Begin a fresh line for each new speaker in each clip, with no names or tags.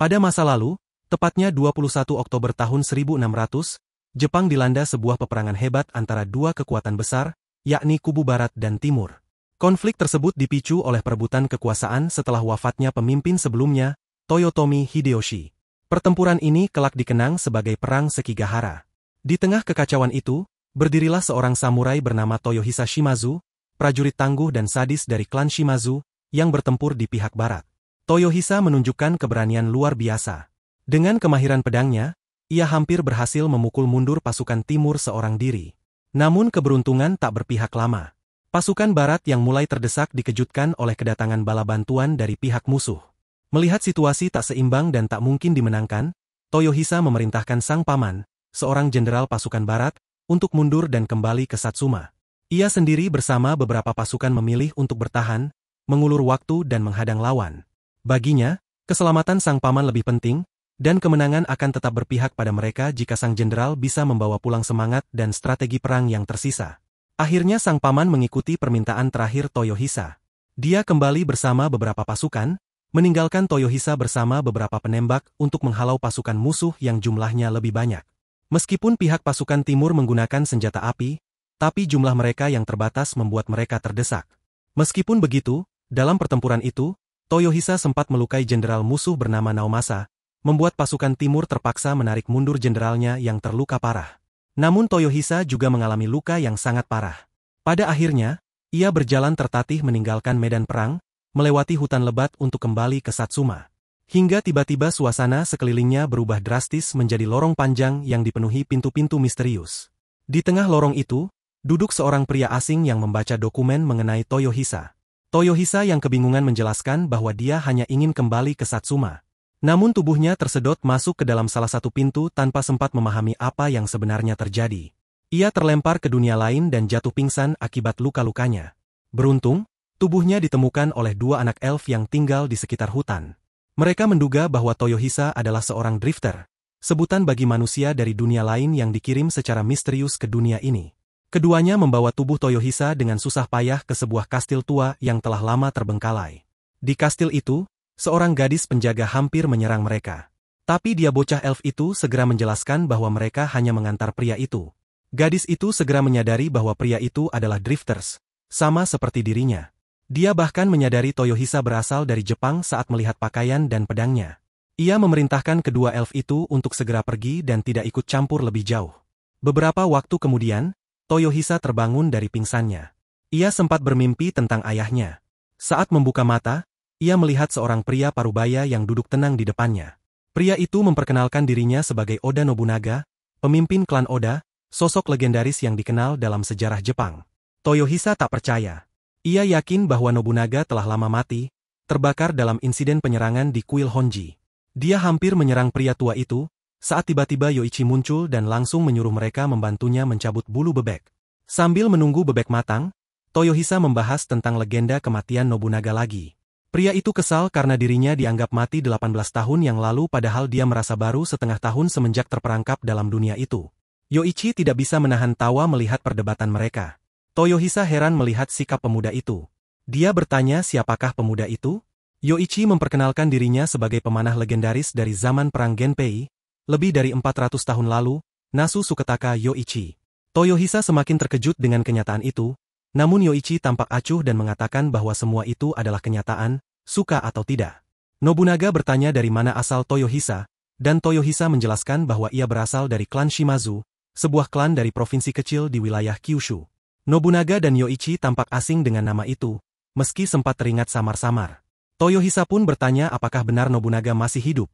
Pada masa lalu, tepatnya 21 Oktober tahun 1600, Jepang dilanda sebuah peperangan hebat antara dua kekuatan besar, yakni kubu Barat dan Timur. Konflik tersebut dipicu oleh perebutan kekuasaan setelah wafatnya pemimpin sebelumnya, Toyotomi Hideyoshi. Pertempuran ini kelak dikenang sebagai Perang Sekigahara. Di tengah kekacauan itu, berdirilah seorang samurai bernama Toyohisa Shimazu, prajurit tangguh dan sadis dari klan Shimazu, yang bertempur di pihak Barat. Toyohisa menunjukkan keberanian luar biasa. Dengan kemahiran pedangnya, ia hampir berhasil memukul mundur pasukan Timur seorang diri. Namun keberuntungan tak berpihak lama. Pasukan Barat yang mulai terdesak dikejutkan oleh kedatangan bala bantuan dari pihak musuh. Melihat situasi tak seimbang dan tak mungkin dimenangkan, Toyohisa memerintahkan sang paman, seorang jenderal pasukan Barat, untuk mundur dan kembali ke Satsuma. Ia sendiri bersama beberapa pasukan memilih untuk bertahan, mengulur waktu dan menghadang lawan. Baginya, keselamatan sang paman lebih penting, dan kemenangan akan tetap berpihak pada mereka jika sang jenderal bisa membawa pulang semangat dan strategi perang yang tersisa. Akhirnya sang paman mengikuti permintaan terakhir Toyohisa. Dia kembali bersama beberapa pasukan, meninggalkan Toyohisa bersama beberapa penembak untuk menghalau pasukan musuh yang jumlahnya lebih banyak. Meskipun pihak pasukan Timur menggunakan senjata api, tapi jumlah mereka yang terbatas membuat mereka terdesak. Meskipun begitu, dalam pertempuran itu, Toyohisa sempat melukai jenderal musuh bernama Naomasa, membuat pasukan Timur terpaksa menarik mundur jenderalnya yang terluka parah. Namun Toyohisa juga mengalami luka yang sangat parah. Pada akhirnya, ia berjalan tertatih meninggalkan medan perang, melewati hutan lebat untuk kembali ke Satsuma. Hingga tiba-tiba suasana sekelilingnya berubah drastis menjadi lorong panjang yang dipenuhi pintu-pintu misterius. Di tengah lorong itu, duduk seorang pria asing yang membaca dokumen mengenai Toyohisa. Toyohisa yang kebingungan menjelaskan bahwa dia hanya ingin kembali ke Satsuma. Namun tubuhnya tersedot masuk ke dalam salah satu pintu tanpa sempat memahami apa yang sebenarnya terjadi. Ia terlempar ke dunia lain dan jatuh pingsan akibat luka-lukanya. Beruntung, tubuhnya ditemukan oleh dua anak elf yang tinggal di sekitar hutan. Mereka menduga bahwa Toyohisa adalah seorang drifter, sebutan bagi manusia dari dunia lain yang dikirim secara misterius ke dunia ini. Keduanya membawa tubuh Toyohisa dengan susah payah ke sebuah kastil tua yang telah lama terbengkalai. Di kastil itu, seorang gadis penjaga hampir menyerang mereka. Tapi dia bocah elf itu segera menjelaskan bahwa mereka hanya mengantar pria itu. Gadis itu segera menyadari bahwa pria itu adalah drifters, sama seperti dirinya. Dia bahkan menyadari Toyohisa berasal dari Jepang saat melihat pakaian dan pedangnya. Ia memerintahkan kedua elf itu untuk segera pergi dan tidak ikut campur lebih jauh. Beberapa waktu kemudian, Toyohisa terbangun dari pingsannya. Ia sempat bermimpi tentang ayahnya. Saat membuka mata, ia melihat seorang pria parubaya yang duduk tenang di depannya. Pria itu memperkenalkan dirinya sebagai Oda Nobunaga, pemimpin klan Oda, sosok legendaris yang dikenal dalam sejarah Jepang. Toyohisa tak percaya. Ia yakin bahwa Nobunaga telah lama mati, terbakar dalam insiden penyerangan di kuil Honji. Dia hampir menyerang pria tua itu, saat tiba-tiba Yoichi muncul dan langsung menyuruh mereka membantunya mencabut bulu bebek. Sambil menunggu bebek matang, Toyohisa membahas tentang legenda kematian Nobunaga lagi. Pria itu kesal karena dirinya dianggap mati 18 tahun yang lalu padahal dia merasa baru setengah tahun semenjak terperangkap dalam dunia itu. Yoichi tidak bisa menahan tawa melihat perdebatan mereka. Toyohisa heran melihat sikap pemuda itu. Dia bertanya siapakah pemuda itu? Yoichi memperkenalkan dirinya sebagai pemanah legendaris dari zaman Perang Genpei, lebih dari 400 tahun lalu, Nasu Suketaka Yoichi. Toyohisa semakin terkejut dengan kenyataan itu, namun Yoichi tampak acuh dan mengatakan bahwa semua itu adalah kenyataan, suka atau tidak. Nobunaga bertanya dari mana asal Toyohisa, dan Toyohisa menjelaskan bahwa ia berasal dari klan Shimazu, sebuah klan dari provinsi kecil di wilayah Kyushu. Nobunaga dan Yoichi tampak asing dengan nama itu, meski sempat teringat samar-samar. Toyohisa pun bertanya apakah benar Nobunaga masih hidup,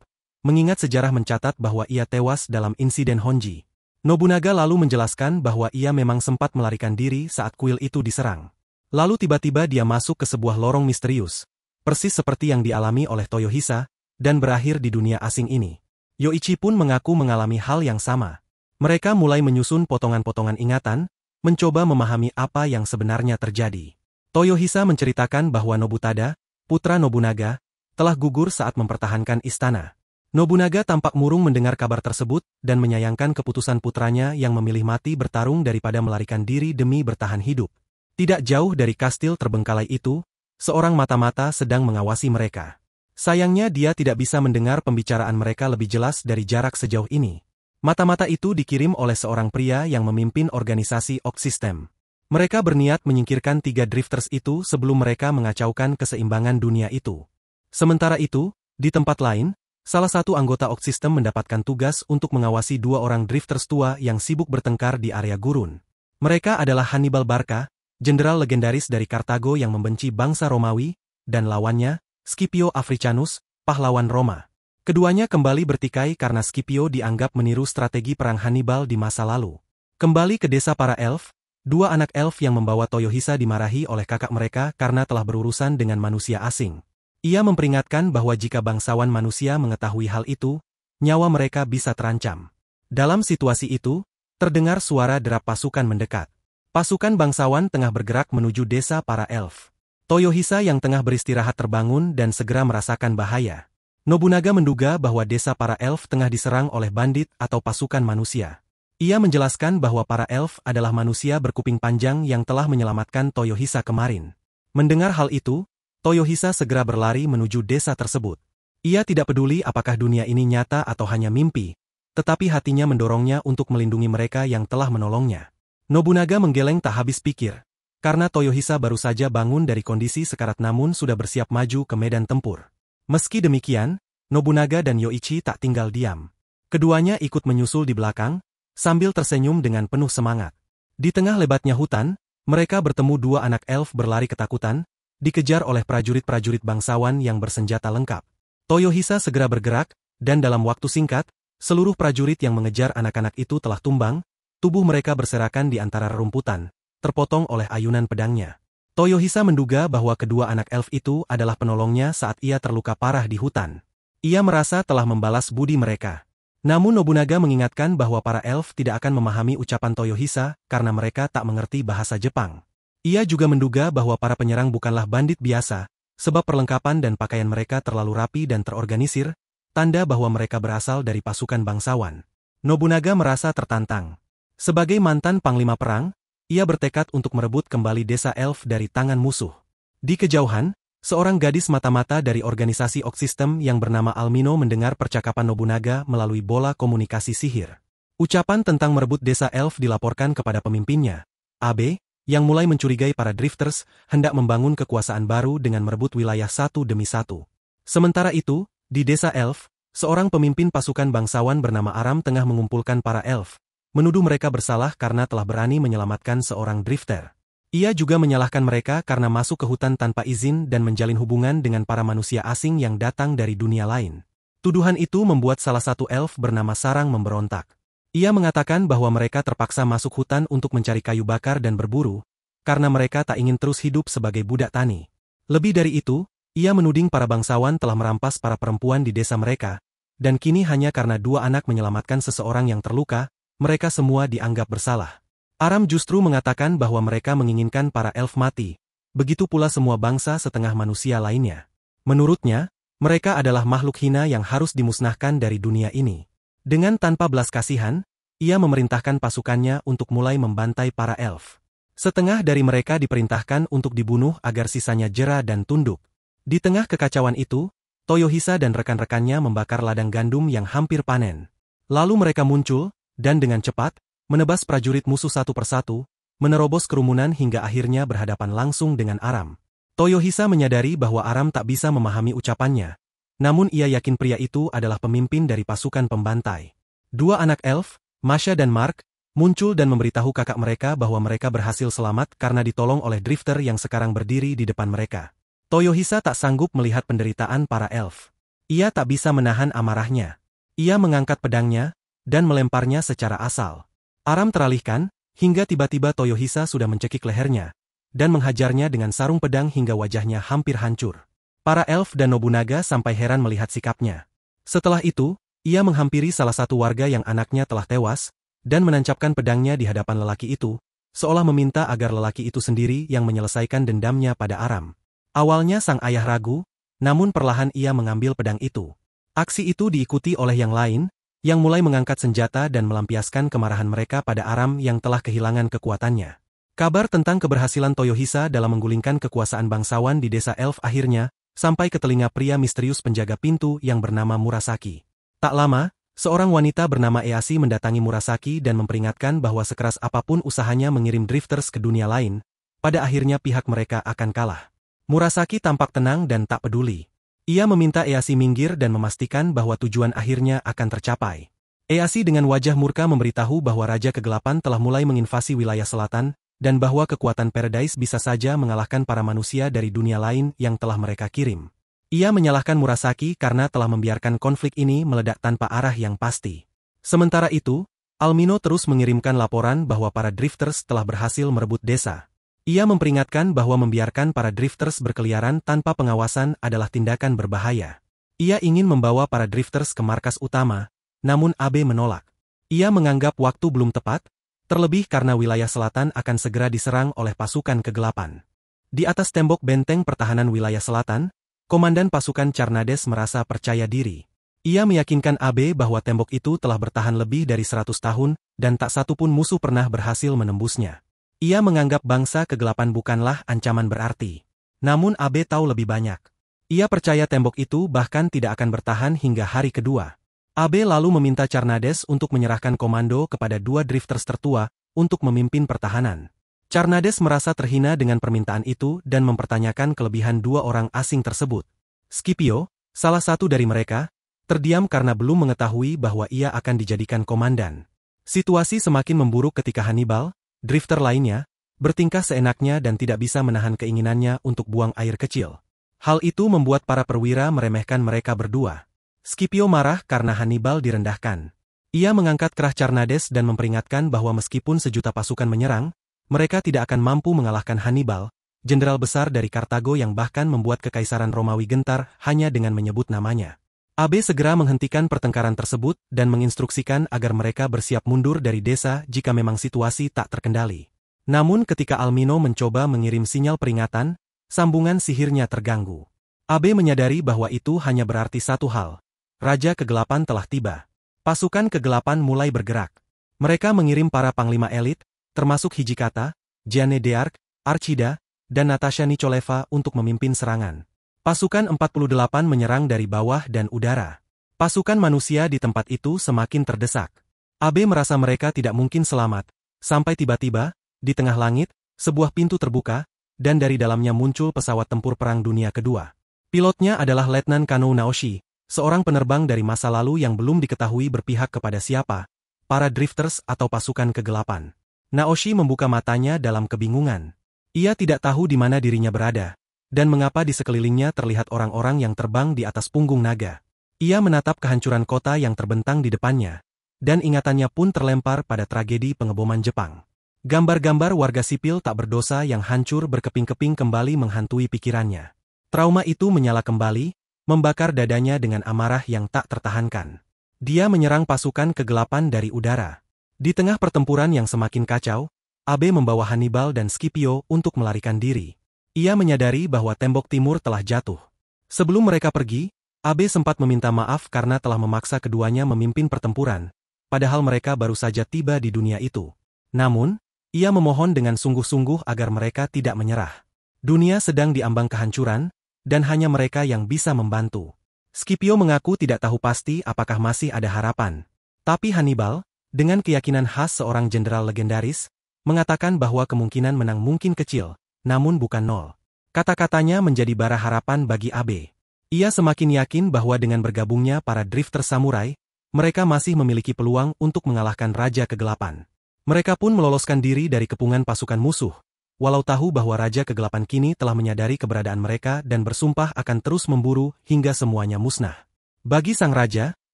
mengingat sejarah mencatat bahwa ia tewas dalam insiden Honji. Nobunaga lalu menjelaskan bahwa ia memang sempat melarikan diri saat kuil itu diserang. Lalu tiba-tiba dia masuk ke sebuah lorong misterius, persis seperti yang dialami oleh Toyohisa, dan berakhir di dunia asing ini. Yoichi pun mengaku mengalami hal yang sama. Mereka mulai menyusun potongan-potongan ingatan, mencoba memahami apa yang sebenarnya terjadi. Toyohisa menceritakan bahwa Nobutada, putra Nobunaga, telah gugur saat mempertahankan istana. Nobunaga tampak murung mendengar kabar tersebut dan menyayangkan keputusan putranya yang memilih mati bertarung daripada melarikan diri demi bertahan hidup. Tidak jauh dari kastil terbengkalai itu, seorang mata-mata sedang mengawasi mereka. Sayangnya dia tidak bisa mendengar pembicaraan mereka lebih jelas dari jarak sejauh ini. Mata-mata itu dikirim oleh seorang pria yang memimpin organisasi Oak System. Mereka berniat menyingkirkan 3 drifters itu sebelum mereka mengacaukan keseimbangan dunia itu. Sementara itu, di tempat lain, salah satu anggota Oak System mendapatkan tugas untuk mengawasi 2 orang drifters tua yang sibuk bertengkar di area gurun. Mereka adalah Hannibal Barca, jenderal legendaris dari Kartago yang membenci bangsa Romawi, dan lawannya, Scipio Africanus, pahlawan Roma. Keduanya kembali bertikai karena Scipio dianggap meniru strategi perang Hannibal di masa lalu. Kembali ke desa para elf, 2 anak elf yang membawa Toyohisa dimarahi oleh kakak mereka karena telah berurusan dengan manusia asing. Ia memperingatkan bahwa jika bangsawan manusia mengetahui hal itu, nyawa mereka bisa terancam. Dalam situasi itu, terdengar suara derap pasukan mendekat. Pasukan bangsawan tengah bergerak menuju desa para elf. Toyohisa yang tengah beristirahat terbangun dan segera merasakan bahaya. Nobunaga menduga bahwa desa para elf tengah diserang oleh bandit atau pasukan manusia. Ia menjelaskan bahwa para elf adalah manusia berkuping panjang yang telah menyelamatkan Toyohisa kemarin. Mendengar hal itu, Toyohisa segera berlari menuju desa tersebut. Ia tidak peduli apakah dunia ini nyata atau hanya mimpi, tetapi hatinya mendorongnya untuk melindungi mereka yang telah menolongnya. Nobunaga menggeleng tak habis pikir, karena Toyohisa baru saja bangun dari kondisi sekarat namun sudah bersiap maju ke medan tempur. Meski demikian, Nobunaga dan Yoichi tak tinggal diam. Keduanya ikut menyusul di belakang, sambil tersenyum dengan penuh semangat. Di tengah lebatnya hutan, mereka bertemu 2 anak elf berlari ketakutan, dikejar oleh prajurit-prajurit bangsawan yang bersenjata lengkap. Toyohisa segera bergerak, dan dalam waktu singkat, seluruh prajurit yang mengejar anak-anak itu telah tumbang, tubuh mereka berserakan di antara rerumputan, terpotong oleh ayunan pedangnya. Toyohisa menduga bahwa kedua anak elf itu adalah penolongnya saat ia terluka parah di hutan. Ia merasa telah membalas budi mereka. Namun Nobunaga mengingatkan bahwa para elf tidak akan memahami ucapan Toyohisa karena mereka tak mengerti bahasa Jepang. Ia juga menduga bahwa para penyerang bukanlah bandit biasa, sebab perlengkapan dan pakaian mereka terlalu rapi dan terorganisir, tanda bahwa mereka berasal dari pasukan bangsawan. Nobunaga merasa tertantang. Sebagai mantan panglima perang, ia bertekad untuk merebut kembali desa elf dari tangan musuh. Di kejauhan, seorang gadis mata-mata dari organisasi Oak System yang bernama Almino mendengar percakapan Nobunaga melalui bola komunikasi sihir. Ucapan tentang merebut desa elf dilaporkan kepada pemimpinnya, Abe, yang mulai mencurigai para drifters hendak membangun kekuasaan baru dengan merebut wilayah satu demi satu. Sementara itu, di desa elf, seorang pemimpin pasukan bangsawan bernama Aram tengah mengumpulkan para elf, menuduh mereka bersalah karena telah berani menyelamatkan seorang drifter. Ia juga menyalahkan mereka karena masuk ke hutan tanpa izin dan menjalin hubungan dengan para manusia asing yang datang dari dunia lain. Tuduhan itu membuat salah satu elf bernama Sarang memberontak. Ia mengatakan bahwa mereka terpaksa masuk hutan untuk mencari kayu bakar dan berburu, karena mereka tak ingin terus hidup sebagai budak tani. Lebih dari itu, ia menuding para bangsawan telah merampas para perempuan di desa mereka, dan kini hanya karena 2 anak menyelamatkan seseorang yang terluka, mereka semua dianggap bersalah. Aram justru mengatakan bahwa mereka menginginkan para elf mati, begitu pula semua bangsa setengah manusia lainnya. Menurutnya, mereka adalah makhluk hina yang harus dimusnahkan dari dunia ini. Dengan tanpa belas kasihan, ia memerintahkan pasukannya untuk mulai membantai para elf. Setengah dari mereka diperintahkan untuk dibunuh agar sisanya jera dan tunduk. Di tengah kekacauan itu, Toyohisa dan rekan-rekannya membakar ladang gandum yang hampir panen. Lalu mereka muncul, dan dengan cepat, menebas prajurit musuh satu persatu, menerobos kerumunan hingga akhirnya berhadapan langsung dengan Aram. Toyohisa menyadari bahwa Aram tak bisa memahami ucapannya. Namun ia yakin pria itu adalah pemimpin dari pasukan pembantai. 2 anak elf, Masha dan Mark, muncul dan memberitahu kakak mereka bahwa mereka berhasil selamat karena ditolong oleh drifter yang sekarang berdiri di depan mereka. Toyohisa tak sanggup melihat penderitaan para elf. Ia tak bisa menahan amarahnya. Ia mengangkat pedangnya, dan melemparnya secara asal. Aram teralihkan, hingga tiba-tiba Toyohisa sudah mencekik lehernya, dan menghajarnya dengan sarung pedang hingga wajahnya hampir hancur. Para elf dan Nobunaga sampai heran melihat sikapnya. Setelah itu, ia menghampiri salah satu warga yang anaknya telah tewas, dan menancapkan pedangnya di hadapan lelaki itu, seolah meminta agar lelaki itu sendiri yang menyelesaikan dendamnya pada Aram. Awalnya sang ayah ragu, namun perlahan ia mengambil pedang itu. Aksi itu diikuti oleh yang lain, yang mulai mengangkat senjata dan melampiaskan kemarahan mereka pada Aram yang telah kehilangan kekuatannya. Kabar tentang keberhasilan Toyohisa dalam menggulingkan kekuasaan bangsawan di desa elf akhirnya sampai ke telinga pria misterius penjaga pintu yang bernama Murasaki. Tak lama, seorang wanita bernama Eashi mendatangi Murasaki dan memperingatkan bahwa sekeras apapun usahanya mengirim drifters ke dunia lain, pada akhirnya pihak mereka akan kalah. Murasaki tampak tenang dan tak peduli. Ia meminta Eashi minggir dan memastikan bahwa tujuan akhirnya akan tercapai. Eashi dengan wajah murka memberitahu bahwa Raja Kegelapan telah mulai menginvasi wilayah selatan, dan bahwa kekuatan Paradise bisa saja mengalahkan para manusia dari dunia lain yang telah mereka kirim. Ia menyalahkan Murasaki karena telah membiarkan konflik ini meledak tanpa arah yang pasti. Sementara itu, Almino terus mengirimkan laporan bahwa para drifters telah berhasil merebut desa. Ia memperingatkan bahwa membiarkan para drifters berkeliaran tanpa pengawasan adalah tindakan berbahaya. Ia ingin membawa para drifters ke markas utama, namun Abe menolak. Ia menganggap waktu belum tepat, terlebih karena wilayah selatan akan segera diserang oleh pasukan kegelapan. Di atas tembok benteng pertahanan wilayah selatan, Komandan pasukan Carnades merasa percaya diri. Ia meyakinkan Abe bahwa tembok itu telah bertahan lebih dari 100 tahun, dan tak satu pun musuh pernah berhasil menembusnya. Ia menganggap bangsa kegelapan bukanlah ancaman berarti. Namun Abe tahu lebih banyak. Ia percaya tembok itu bahkan tidak akan bertahan hingga hari kedua. Abe lalu meminta Carnades untuk menyerahkan komando kepada 2 drifters tertua untuk memimpin pertahanan. Carnades merasa terhina dengan permintaan itu dan mempertanyakan kelebihan 2 orang asing tersebut. Scipio, salah satu dari mereka, terdiam karena belum mengetahui bahwa ia akan dijadikan komandan. Situasi semakin memburuk ketika Hannibal, drifter lainnya, bertingkah seenaknya dan tidak bisa menahan keinginannya untuk buang air kecil. Hal itu membuat para perwira meremehkan mereka berdua. Scipio marah karena Hannibal direndahkan. Ia mengangkat kerah Carnades dan memperingatkan bahwa meskipun sejuta pasukan menyerang, mereka tidak akan mampu mengalahkan Hannibal, jenderal besar dari Kartago yang bahkan membuat kekaisaran Romawi gentar hanya dengan menyebut namanya. Abe segera menghentikan pertengkaran tersebut dan menginstruksikan agar mereka bersiap mundur dari desa jika memang situasi tak terkendali. Namun ketika Almino mencoba mengirim sinyal peringatan, sambungan sihirnya terganggu. Abe menyadari bahwa itu hanya berarti satu hal. Raja Kegelapan telah tiba. Pasukan kegelapan mulai bergerak. Mereka mengirim para panglima elit, termasuk Hijikata, Jeanne d'Arc, Archida, dan Natasha Nicholeva untuk memimpin serangan. Pasukan 48 menyerang dari bawah dan udara. Pasukan manusia di tempat itu semakin terdesak. Abe merasa mereka tidak mungkin selamat, sampai tiba-tiba, di tengah langit, sebuah pintu terbuka, dan dari dalamnya muncul pesawat tempur Perang Dunia Kedua. Pilotnya adalah Letnan Kano Naoshi, seorang penerbang dari masa lalu yang belum diketahui berpihak kepada siapa, para drifters atau pasukan kegelapan. Naoshi membuka matanya dalam kebingungan. Ia tidak tahu di mana dirinya berada, dan mengapa di sekelilingnya terlihat orang-orang yang terbang di atas punggung naga. Ia menatap kehancuran kota yang terbentang di depannya, dan ingatannya pun terlempar pada tragedi pengeboman Jepang. Gambar-gambar warga sipil tak berdosa yang hancur berkeping-keping kembali menghantui pikirannya. Trauma itu menyala kembali, membakar dadanya dengan amarah yang tak tertahankan. Dia menyerang pasukan kegelapan dari udara. Di tengah pertempuran yang semakin kacau, Abe membawa Hannibal dan Scipio untuk melarikan diri. Ia menyadari bahwa tembok timur telah jatuh. Sebelum mereka pergi, Abe sempat meminta maaf karena telah memaksa keduanya memimpin pertempuran, padahal mereka baru saja tiba di dunia itu. Namun, ia memohon dengan sungguh-sungguh agar mereka tidak menyerah. Dunia sedang diambang kehancuran, dan hanya mereka yang bisa membantu. Scipio mengaku tidak tahu pasti apakah masih ada harapan. Tapi Hannibal, dengan keyakinan khas seorang jenderal legendaris, mengatakan bahwa kemungkinan menang mungkin kecil, namun bukan nol. Kata-katanya menjadi bara harapan bagi Abe. Ia semakin yakin bahwa dengan bergabungnya para drifter samurai, mereka masih memiliki peluang untuk mengalahkan Raja Kegelapan. Mereka pun meloloskan diri dari kepungan pasukan musuh, walau tahu bahwa Raja Kegelapan kini telah menyadari keberadaan mereka dan bersumpah akan terus memburu hingga semuanya musnah. Bagi sang raja,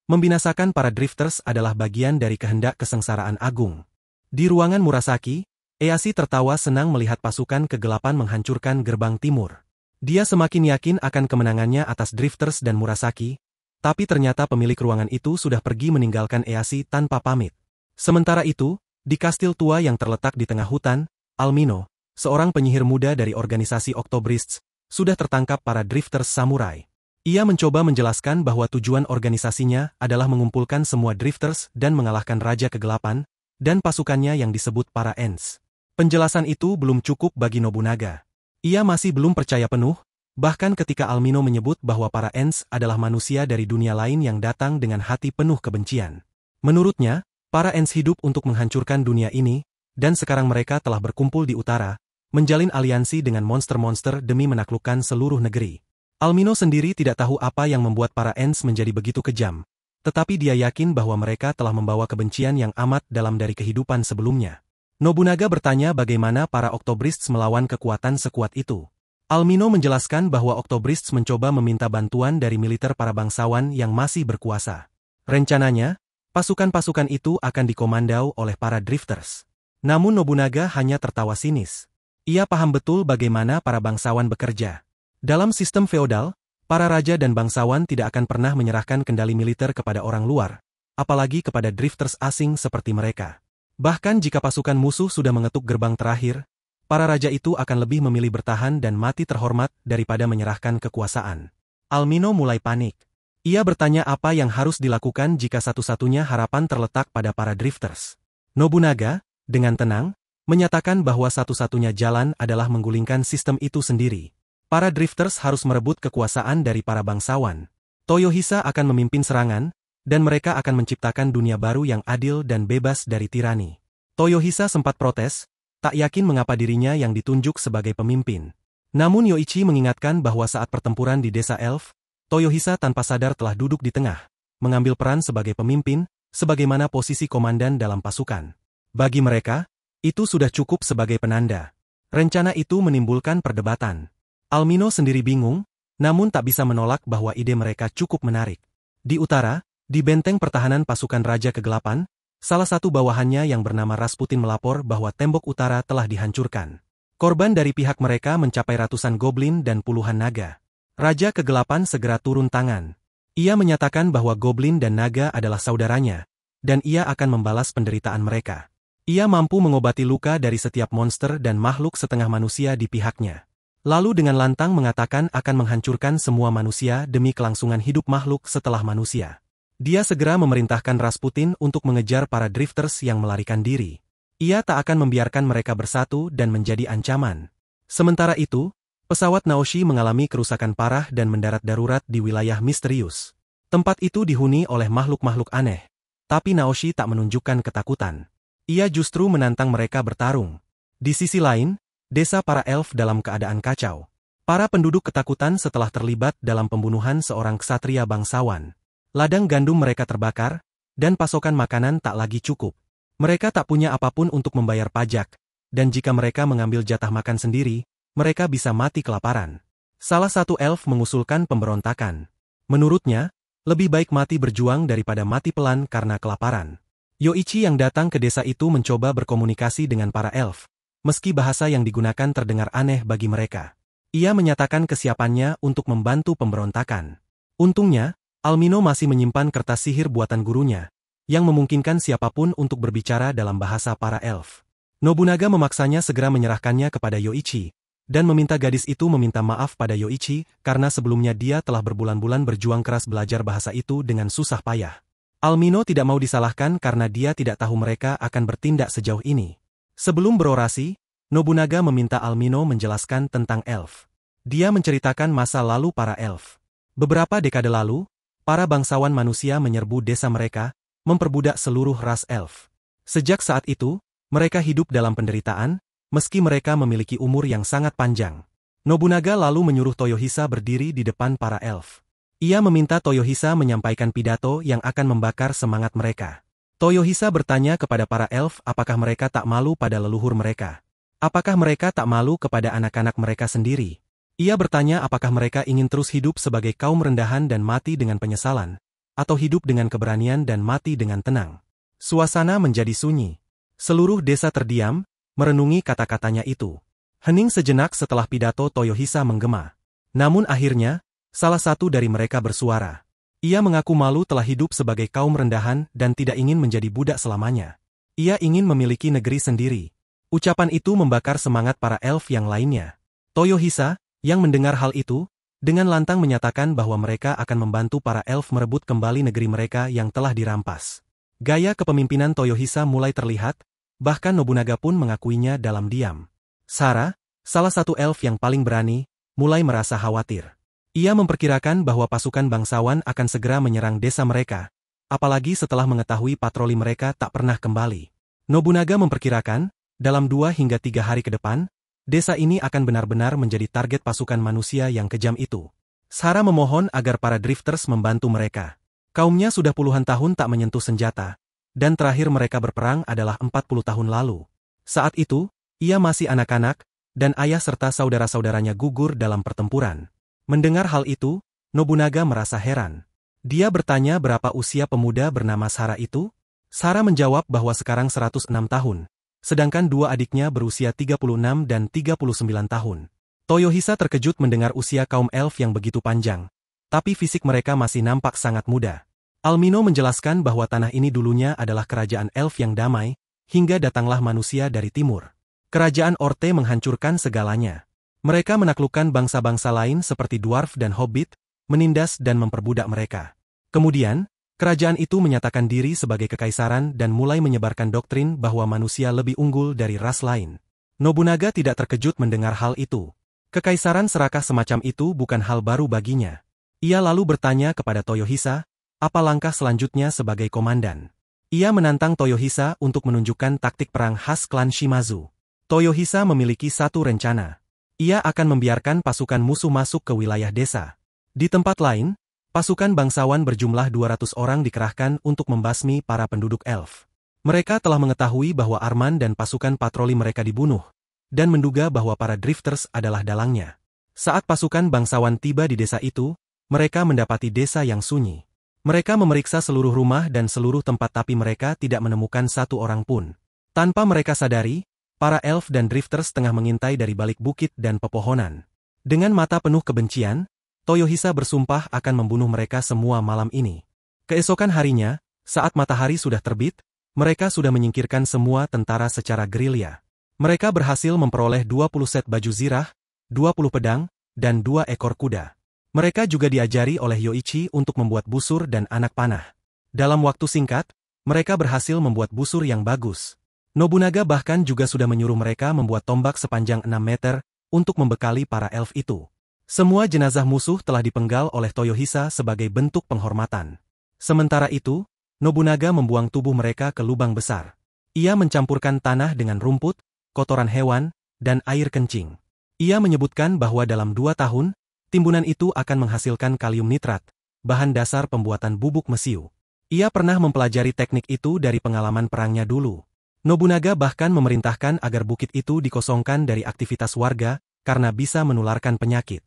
membinasakan para drifters adalah bagian dari kehendak kesengsaraan agung. Di ruangan Murasaki, Eashi tertawa senang melihat pasukan kegelapan menghancurkan gerbang timur. Dia semakin yakin akan kemenangannya atas drifters dan Murasaki, tapi ternyata pemilik ruangan itu sudah pergi meninggalkan Eashi tanpa pamit. Sementara itu, di kastil tua yang terletak di tengah hutan, Almino, seorang penyihir muda dari organisasi Octobrists, sudah tertangkap para drifters samurai. Ia mencoba menjelaskan bahwa tujuan organisasinya adalah mengumpulkan semua drifters dan mengalahkan Raja Kegelapan, dan pasukannya yang disebut para Ents. Penjelasan itu belum cukup bagi Nobunaga. Ia masih belum percaya penuh Bahkan ketika Almino menyebut bahwa para Ents adalah manusia dari dunia lain yang datang dengan hati penuh kebencian. Menurutnya, para Ents hidup untuk menghancurkan dunia ini, dan sekarang mereka telah berkumpul di utara, menjalin aliansi dengan monster-monster demi menaklukkan seluruh negeri. Almino sendiri tidak tahu apa yang membuat para Ents menjadi begitu kejam, tetapi dia yakin bahwa mereka telah membawa kebencian yang amat dalam dari kehidupan sebelumnya. Nobunaga bertanya bagaimana para Octobrists melawan kekuatan sekuat itu. Almino menjelaskan bahwa Octobrists mencoba meminta bantuan dari militer para bangsawan yang masih berkuasa. Rencananya, pasukan-pasukan itu akan dikomandau oleh para Drifters. Namun Nobunaga hanya tertawa sinis. Ia paham betul bagaimana para bangsawan bekerja. Dalam sistem feodal, para raja dan bangsawan tidak akan pernah menyerahkan kendali militer kepada orang luar, apalagi kepada Drifters asing seperti mereka. Bahkan jika pasukan musuh sudah mengetuk gerbang terakhir, para raja itu akan lebih memilih bertahan dan mati terhormat daripada menyerahkan kekuasaan. Almino mulai panik. Ia bertanya apa yang harus dilakukan jika satu-satunya harapan terletak pada para Drifters. Nobunaga, dengan tenang, menyatakan bahwa satu-satunya jalan adalah menggulingkan sistem itu sendiri. Para Drifters harus merebut kekuasaan dari para bangsawan. Toyohisa akan memimpin serangan, dan mereka akan menciptakan dunia baru yang adil dan bebas dari tirani. Toyohisa sempat protes, tak yakin mengapa dirinya yang ditunjuk sebagai pemimpin. Namun Yoichi mengingatkan bahwa saat pertempuran di desa Elf, Toyohisa tanpa sadar telah duduk di tengah, mengambil peran sebagai pemimpin, sebagaimana posisi komandan dalam pasukan. Bagi mereka, itu sudah cukup sebagai penanda. Rencana itu menimbulkan perdebatan. Almino sendiri bingung, namun tak bisa menolak bahwa ide mereka cukup menarik. Di utara, di benteng pertahanan pasukan Raja Kegelapan, salah satu bawahannya yang bernama Rasputin melapor bahwa tembok utara telah dihancurkan. Korban dari pihak mereka mencapai ratusan goblin dan puluhan naga. Raja Kegelapan segera turun tangan. Ia menyatakan bahwa goblin dan naga adalah saudaranya, dan ia akan membalas penderitaan mereka. Ia mampu mengobati luka dari setiap monster dan makhluk setengah manusia di pihaknya. Lalu dengan lantang mengatakan akan menghancurkan semua manusia demi kelangsungan hidup makhluk setelah manusia. Dia segera memerintahkan Rasputin untuk mengejar para Drifters yang melarikan diri. Ia tak akan membiarkan mereka bersatu dan menjadi ancaman. Sementara itu, pesawat Naoshi mengalami kerusakan parah dan mendarat darurat di wilayah misterius. Tempat itu dihuni oleh makhluk-makhluk aneh. Tapi Naoshi tak menunjukkan ketakutan. Ia justru menantang mereka bertarung. Di sisi lain, desa para elf dalam keadaan kacau. Para penduduk ketakutan setelah terlibat dalam pembunuhan seorang ksatria bangsawan. Ladang gandum mereka terbakar, dan pasokan makanan tak lagi cukup. Mereka tak punya apapun untuk membayar pajak, dan jika mereka mengambil jatah makan sendiri, mereka bisa mati kelaparan. Salah satu elf mengusulkan pemberontakan. Menurutnya, lebih baik mati berjuang daripada mati pelan karena kelaparan. Yoichi yang datang ke desa itu mencoba berkomunikasi dengan para elf, meski bahasa yang digunakan terdengar aneh bagi mereka. Ia menyatakan kesiapannya untuk membantu pemberontakan. Untungnya, Almino masih menyimpan kertas sihir buatan gurunya, yang memungkinkan siapapun untuk berbicara dalam bahasa para elf. Nobunaga memaksanya segera menyerahkannya kepada Yoichi, dan meminta gadis itu meminta maaf pada Yoichi, karena sebelumnya dia telah berbulan-bulan berjuang keras belajar bahasa itu dengan susah payah. Almino tidak mau disalahkan karena dia tidak tahu mereka akan bertindak sejauh ini. Sebelum berorasi, Nobunaga meminta Almino menjelaskan tentang elf. Dia menceritakan masa lalu para elf. Beberapa dekade lalu, para bangsawan manusia menyerbu desa mereka, memperbudak seluruh ras elf. Sejak saat itu, mereka hidup dalam penderitaan, meski mereka memiliki umur yang sangat panjang. Nobunaga lalu menyuruh Toyohisa berdiri di depan para elf. Ia meminta Toyohisa menyampaikan pidato yang akan membakar semangat mereka. Toyohisa bertanya kepada para elf apakah mereka tak malu pada leluhur mereka. Apakah mereka tak malu kepada anak-anak mereka sendiri. Ia bertanya apakah mereka ingin terus hidup sebagai kaum rendahan dan mati dengan penyesalan, atau hidup dengan keberanian dan mati dengan tenang. Suasana menjadi sunyi. Seluruh desa terdiam, merenungi kata-katanya itu. Hening sejenak setelah pidato Toyohisa menggema. Namun akhirnya, salah satu dari mereka bersuara. Ia mengaku malu telah hidup sebagai kaum rendahan dan tidak ingin menjadi budak selamanya. Ia ingin memiliki negeri sendiri. Ucapan itu membakar semangat para elf yang lainnya. Toyohisa, yang mendengar hal itu, dengan lantang menyatakan bahwa mereka akan membantu para elf merebut kembali negeri mereka yang telah dirampas. Gaya kepemimpinan Toyohisa mulai terlihat, bahkan Nobunaga pun mengakuinya dalam diam. Sara, salah satu elf yang paling berani, mulai merasa khawatir. Ia memperkirakan bahwa pasukan bangsawan akan segera menyerang desa mereka, apalagi setelah mengetahui patroli mereka tak pernah kembali. Nobunaga memperkirakan, dalam 2 hingga 3 hari ke depan, desa ini akan benar-benar menjadi target pasukan manusia yang kejam itu. Sara memohon agar para drifters membantu mereka. Kaumnya sudah puluhan tahun tak menyentuh senjata, dan terakhir mereka berperang adalah 40 tahun lalu. Saat itu, ia masih anak-anak, dan ayah serta saudara-saudaranya gugur dalam pertempuran. Mendengar hal itu, Nobunaga merasa heran. Dia bertanya berapa usia pemuda bernama Sara itu? Sara menjawab bahwa sekarang 106 tahun, sedangkan 2 adiknya berusia 36 dan 39 tahun. Toyohisa terkejut mendengar usia kaum elf yang begitu panjang, tapi fisik mereka masih nampak sangat muda. Almino menjelaskan bahwa tanah ini dulunya adalah kerajaan elf yang damai, hingga datanglah manusia dari timur. Kerajaan Orte menghancurkan segalanya. Mereka menaklukkan bangsa-bangsa lain seperti dwarf dan hobbit, menindas dan memperbudak mereka. Kemudian, kerajaan itu menyatakan diri sebagai kekaisaran dan mulai menyebarkan doktrin bahwa manusia lebih unggul dari ras lain. Nobunaga tidak terkejut mendengar hal itu. Kekaisaran serakah semacam itu bukan hal baru baginya. Ia lalu bertanya kepada Toyohisa, apa langkah selanjutnya sebagai komandan. Ia menantang Toyohisa untuk menunjukkan taktik perang khas klan Shimazu. Toyohisa memiliki satu rencana. Ia akan membiarkan pasukan musuh masuk ke wilayah desa. Di tempat lain, pasukan bangsawan berjumlah 200 orang dikerahkan untuk membasmi para penduduk elf. Mereka telah mengetahui bahwa Arman dan pasukan patroli mereka dibunuh, dan menduga bahwa para drifters adalah dalangnya. Saat pasukan bangsawan tiba di desa itu, mereka mendapati desa yang sunyi. Mereka memeriksa seluruh rumah dan seluruh tempat tapi mereka tidak menemukan satu orang pun. Tanpa mereka sadari, para elf dan drifters tengah mengintai dari balik bukit dan pepohonan. Dengan mata penuh kebencian, Toyohisa bersumpah akan membunuh mereka semua malam ini. Keesokan harinya, saat matahari sudah terbit, mereka sudah menyingkirkan semua tentara secara gerilya. Mereka berhasil memperoleh 20 set baju zirah, 20 pedang, dan 2 ekor kuda. Mereka juga diajari oleh Yoichi untuk membuat busur dan anak panah. Dalam waktu singkat, mereka berhasil membuat busur yang bagus. Nobunaga bahkan juga sudah menyuruh mereka membuat tombak sepanjang 6 meter untuk membekali para elf itu. Semua jenazah musuh telah dipenggal oleh Toyohisa sebagai bentuk penghormatan. Sementara itu, Nobunaga membuang tubuh mereka ke lubang besar. Ia mencampurkan tanah dengan rumput, kotoran hewan, dan air kencing. Ia menyebutkan bahwa dalam 2 tahun, timbunan itu akan menghasilkan kalium nitrat, bahan dasar pembuatan bubuk mesiu. Ia pernah mempelajari teknik itu dari pengalaman perangnya dulu. Nobunaga bahkan memerintahkan agar bukit itu dikosongkan dari aktivitas warga, karena bisa menularkan penyakit.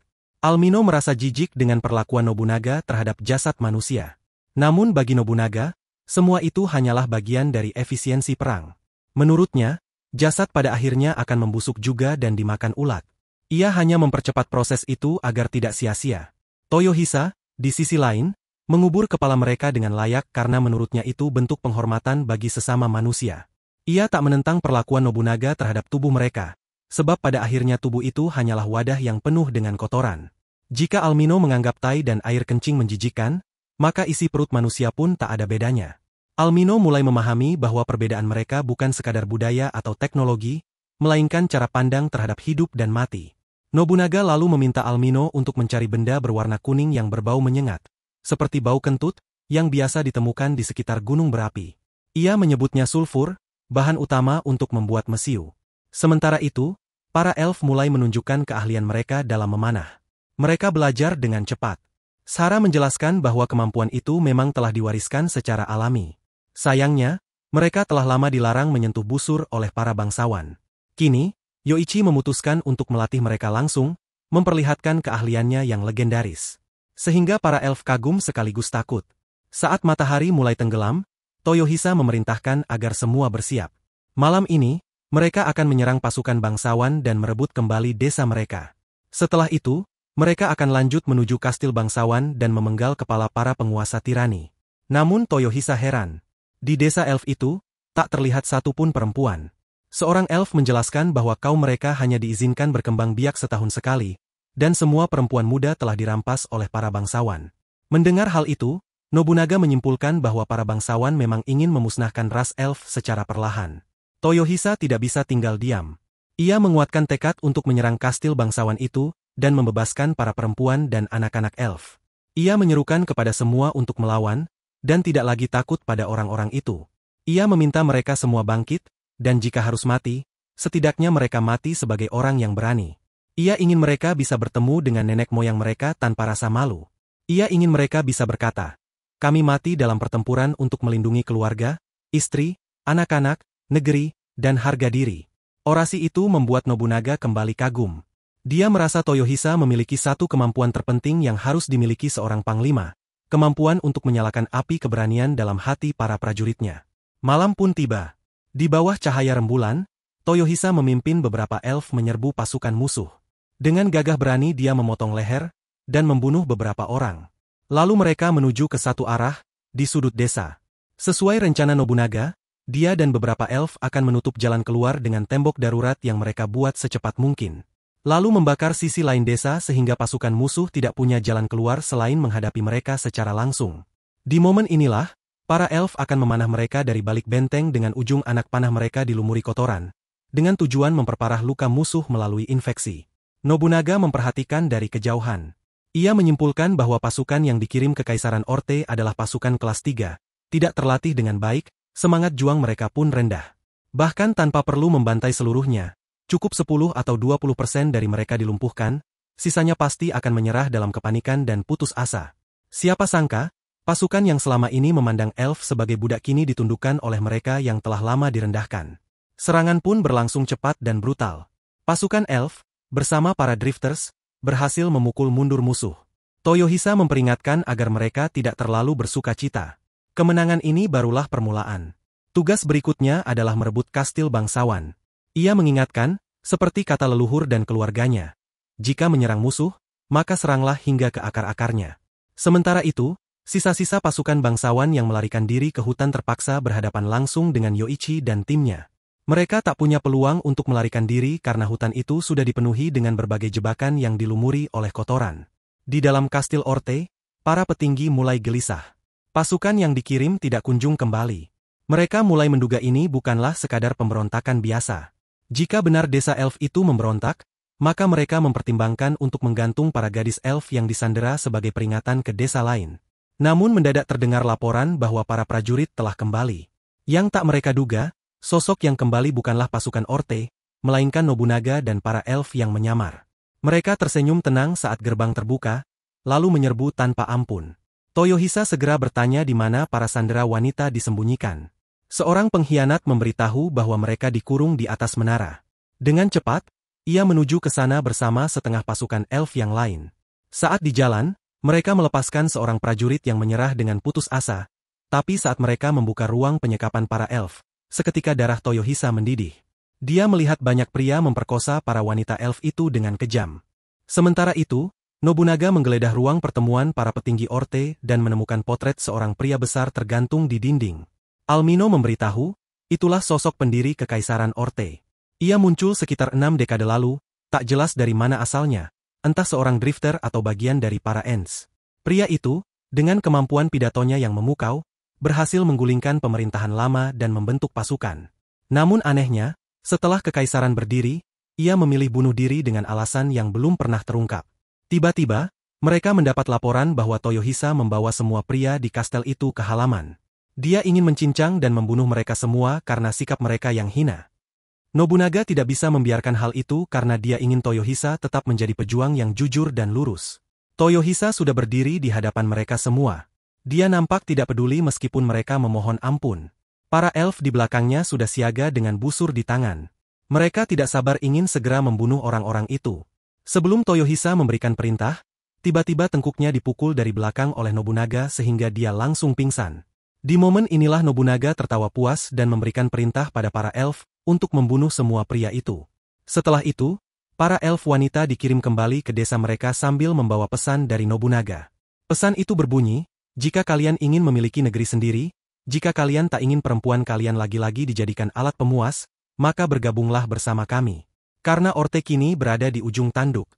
Almino merasa jijik dengan perlakuan Nobunaga terhadap jasad manusia. Namun bagi Nobunaga, semua itu hanyalah bagian dari efisiensi perang. Menurutnya, jasad pada akhirnya akan membusuk juga dan dimakan ulat. Ia hanya mempercepat proses itu agar tidak sia-sia. Toyohisa, di sisi lain, mengubur kepala mereka dengan layak karena menurutnya itu bentuk penghormatan bagi sesama manusia. Ia tak menentang perlakuan Nobunaga terhadap tubuh mereka, sebab pada akhirnya tubuh itu hanyalah wadah yang penuh dengan kotoran. Jika Almino menganggap tai dan air kencing menjijikkan, maka isi perut manusia pun tak ada bedanya. Almino mulai memahami bahwa perbedaan mereka bukan sekadar budaya atau teknologi, melainkan cara pandang terhadap hidup dan mati. Nobunaga lalu meminta Almino untuk mencari benda berwarna kuning yang berbau menyengat, seperti bau kentut, yang biasa ditemukan di sekitar gunung berapi. Ia menyebutnya sulfur, bahan utama untuk membuat mesiu. Sementara itu, para elf mulai menunjukkan keahlian mereka dalam memanah. Mereka belajar dengan cepat. Sara menjelaskan bahwa kemampuan itu memang telah diwariskan secara alami. Sayangnya, mereka telah lama dilarang menyentuh busur oleh para bangsawan. Kini, Yoichi memutuskan untuk melatih mereka langsung, memperlihatkan keahliannya yang legendaris. Sehingga para elf kagum sekaligus takut. Saat matahari mulai tenggelam, Toyohisa memerintahkan agar semua bersiap. Malam ini, mereka akan menyerang pasukan bangsawan dan merebut kembali desa mereka. Setelah itu, mereka akan lanjut menuju kastil bangsawan dan memenggal kepala para penguasa tirani. Namun Toyohisa heran. Di desa elf itu, tak terlihat satupun perempuan. Seorang elf menjelaskan bahwa kaum mereka hanya diizinkan berkembang biak setahun sekali, dan semua perempuan muda telah dirampas oleh para bangsawan. Mendengar hal itu, Nobunaga menyimpulkan bahwa para bangsawan memang ingin memusnahkan ras elf secara perlahan. Toyohisa tidak bisa tinggal diam. Ia menguatkan tekad untuk menyerang kastil bangsawan itu, dan membebaskan para perempuan dan anak-anak elf. Ia menyerukan kepada semua untuk melawan, dan tidak lagi takut pada orang-orang itu. Ia meminta mereka semua bangkit, dan jika harus mati, setidaknya mereka mati sebagai orang yang berani. Ia ingin mereka bisa bertemu dengan nenek moyang mereka tanpa rasa malu. Ia ingin mereka bisa berkata, "Kami mati dalam pertempuran untuk melindungi keluarga, istri, anak-anak, negeri, dan harga diri." Orasi itu membuat Nobunaga kembali kagum. Dia merasa Toyohisa memiliki satu kemampuan terpenting yang harus dimiliki seorang panglima, kemampuan untuk menyalakan api keberanian dalam hati para prajuritnya. Malam pun tiba. Di bawah cahaya rembulan, Toyohisa memimpin beberapa elf menyerbu pasukan musuh. Dengan gagah berani dia memotong leher, dan membunuh beberapa orang. Lalu mereka menuju ke satu arah, di sudut desa. Sesuai rencana Nobunaga, dia dan beberapa elf akan menutup jalan keluar dengan tembok darurat yang mereka buat secepat mungkin. Lalu membakar sisi lain desa sehingga pasukan musuh tidak punya jalan keluar selain menghadapi mereka secara langsung. Di momen inilah, para elf akan memanah mereka dari balik benteng dengan ujung anak panah mereka dilumuri kotoran, dengan tujuan memperparah luka musuh melalui infeksi. Nobunaga memperhatikan dari kejauhan. Ia menyimpulkan bahwa pasukan yang dikirim ke Kaisaran Orte adalah pasukan kelas 3, tidak terlatih dengan baik, semangat juang mereka pun rendah. Bahkan tanpa perlu membantai seluruhnya, cukup 10 atau 20% dari mereka dilumpuhkan, sisanya pasti akan menyerah dalam kepanikan dan putus asa. Siapa sangka, pasukan yang selama ini memandang elf sebagai budak kini ditundukkan oleh mereka yang telah lama direndahkan. Serangan pun berlangsung cepat dan brutal. Pasukan elf, bersama para drifters, berhasil memukul mundur musuh. Toyohisa memperingatkan agar mereka tidak terlalu bersuka cita. Kemenangan ini barulah permulaan. Tugas berikutnya adalah merebut kastil bangsawan. Ia mengingatkan, seperti kata leluhur dan keluarganya, jika menyerang musuh, maka seranglah hingga ke akar-akarnya. Sementara itu, sisa-sisa pasukan bangsawan yang melarikan diri ke hutan terpaksa berhadapan langsung dengan Yoichi dan timnya. Mereka tak punya peluang untuk melarikan diri karena hutan itu sudah dipenuhi dengan berbagai jebakan yang dilumuri oleh kotoran. Di dalam kastil Orte, para petinggi mulai gelisah. Pasukan yang dikirim tidak kunjung kembali. Mereka mulai menduga ini bukanlah sekadar pemberontakan biasa. Jika benar desa elf itu memberontak, maka mereka mempertimbangkan untuk menggantung para gadis elf yang disandera sebagai peringatan ke desa lain. Namun mendadak terdengar laporan bahwa para prajurit telah kembali. Yang tak mereka duga, sosok yang kembali bukanlah pasukan Orte, melainkan Nobunaga dan para elf yang menyamar. Mereka tersenyum tenang saat gerbang terbuka, lalu menyerbu tanpa ampun. Toyohisa segera bertanya di mana para sandera wanita disembunyikan. Seorang pengkhianat memberitahu bahwa mereka dikurung di atas menara. Dengan cepat, ia menuju ke sana bersama setengah pasukan elf yang lain. Saat di jalan, mereka melepaskan seorang prajurit yang menyerah dengan putus asa, tapi saat mereka membuka ruang penyekapan para elf, seketika darah Toyohisa mendidih. Dia melihat banyak pria memperkosa para wanita elf itu dengan kejam. Sementara itu, Nobunaga menggeledah ruang pertemuan para petinggi Orte dan menemukan potret seorang pria besar tergantung di dinding. Almino memberitahu, itulah sosok pendiri Kekaisaran Orte. Ia muncul sekitar 6 dekade lalu, tak jelas dari mana asalnya, entah seorang drifter atau bagian dari para Ents. Pria itu, dengan kemampuan pidatonya yang memukau, berhasil menggulingkan pemerintahan lama dan membentuk pasukan. Namun anehnya, setelah Kekaisaran berdiri, ia memilih bunuh diri dengan alasan yang belum pernah terungkap. Tiba-tiba, mereka mendapat laporan bahwa Toyohisa membawa semua pria di kastel itu ke halaman. Dia ingin mencincang dan membunuh mereka semua karena sikap mereka yang hina. Nobunaga tidak bisa membiarkan hal itu karena dia ingin Toyohisa tetap menjadi pejuang yang jujur dan lurus. Toyohisa sudah berdiri di hadapan mereka semua. Dia nampak tidak peduli meskipun mereka memohon ampun. Para elf di belakangnya sudah siaga dengan busur di tangan. Mereka tidak sabar ingin segera membunuh orang-orang itu. Sebelum Toyohisa memberikan perintah, tiba-tiba tengkuknya dipukul dari belakang oleh Nobunaga sehingga dia langsung pingsan. Di momen inilah Nobunaga tertawa puas dan memberikan perintah pada para elf untuk membunuh semua pria itu. Setelah itu, para elf wanita dikirim kembali ke desa mereka sambil membawa pesan dari Nobunaga. Pesan itu berbunyi, jika kalian ingin memiliki negeri sendiri, jika kalian tak ingin perempuan kalian lagi-lagi dijadikan alat pemuas, maka bergabunglah bersama kami. Karena Orte kini berada di ujung tanduk.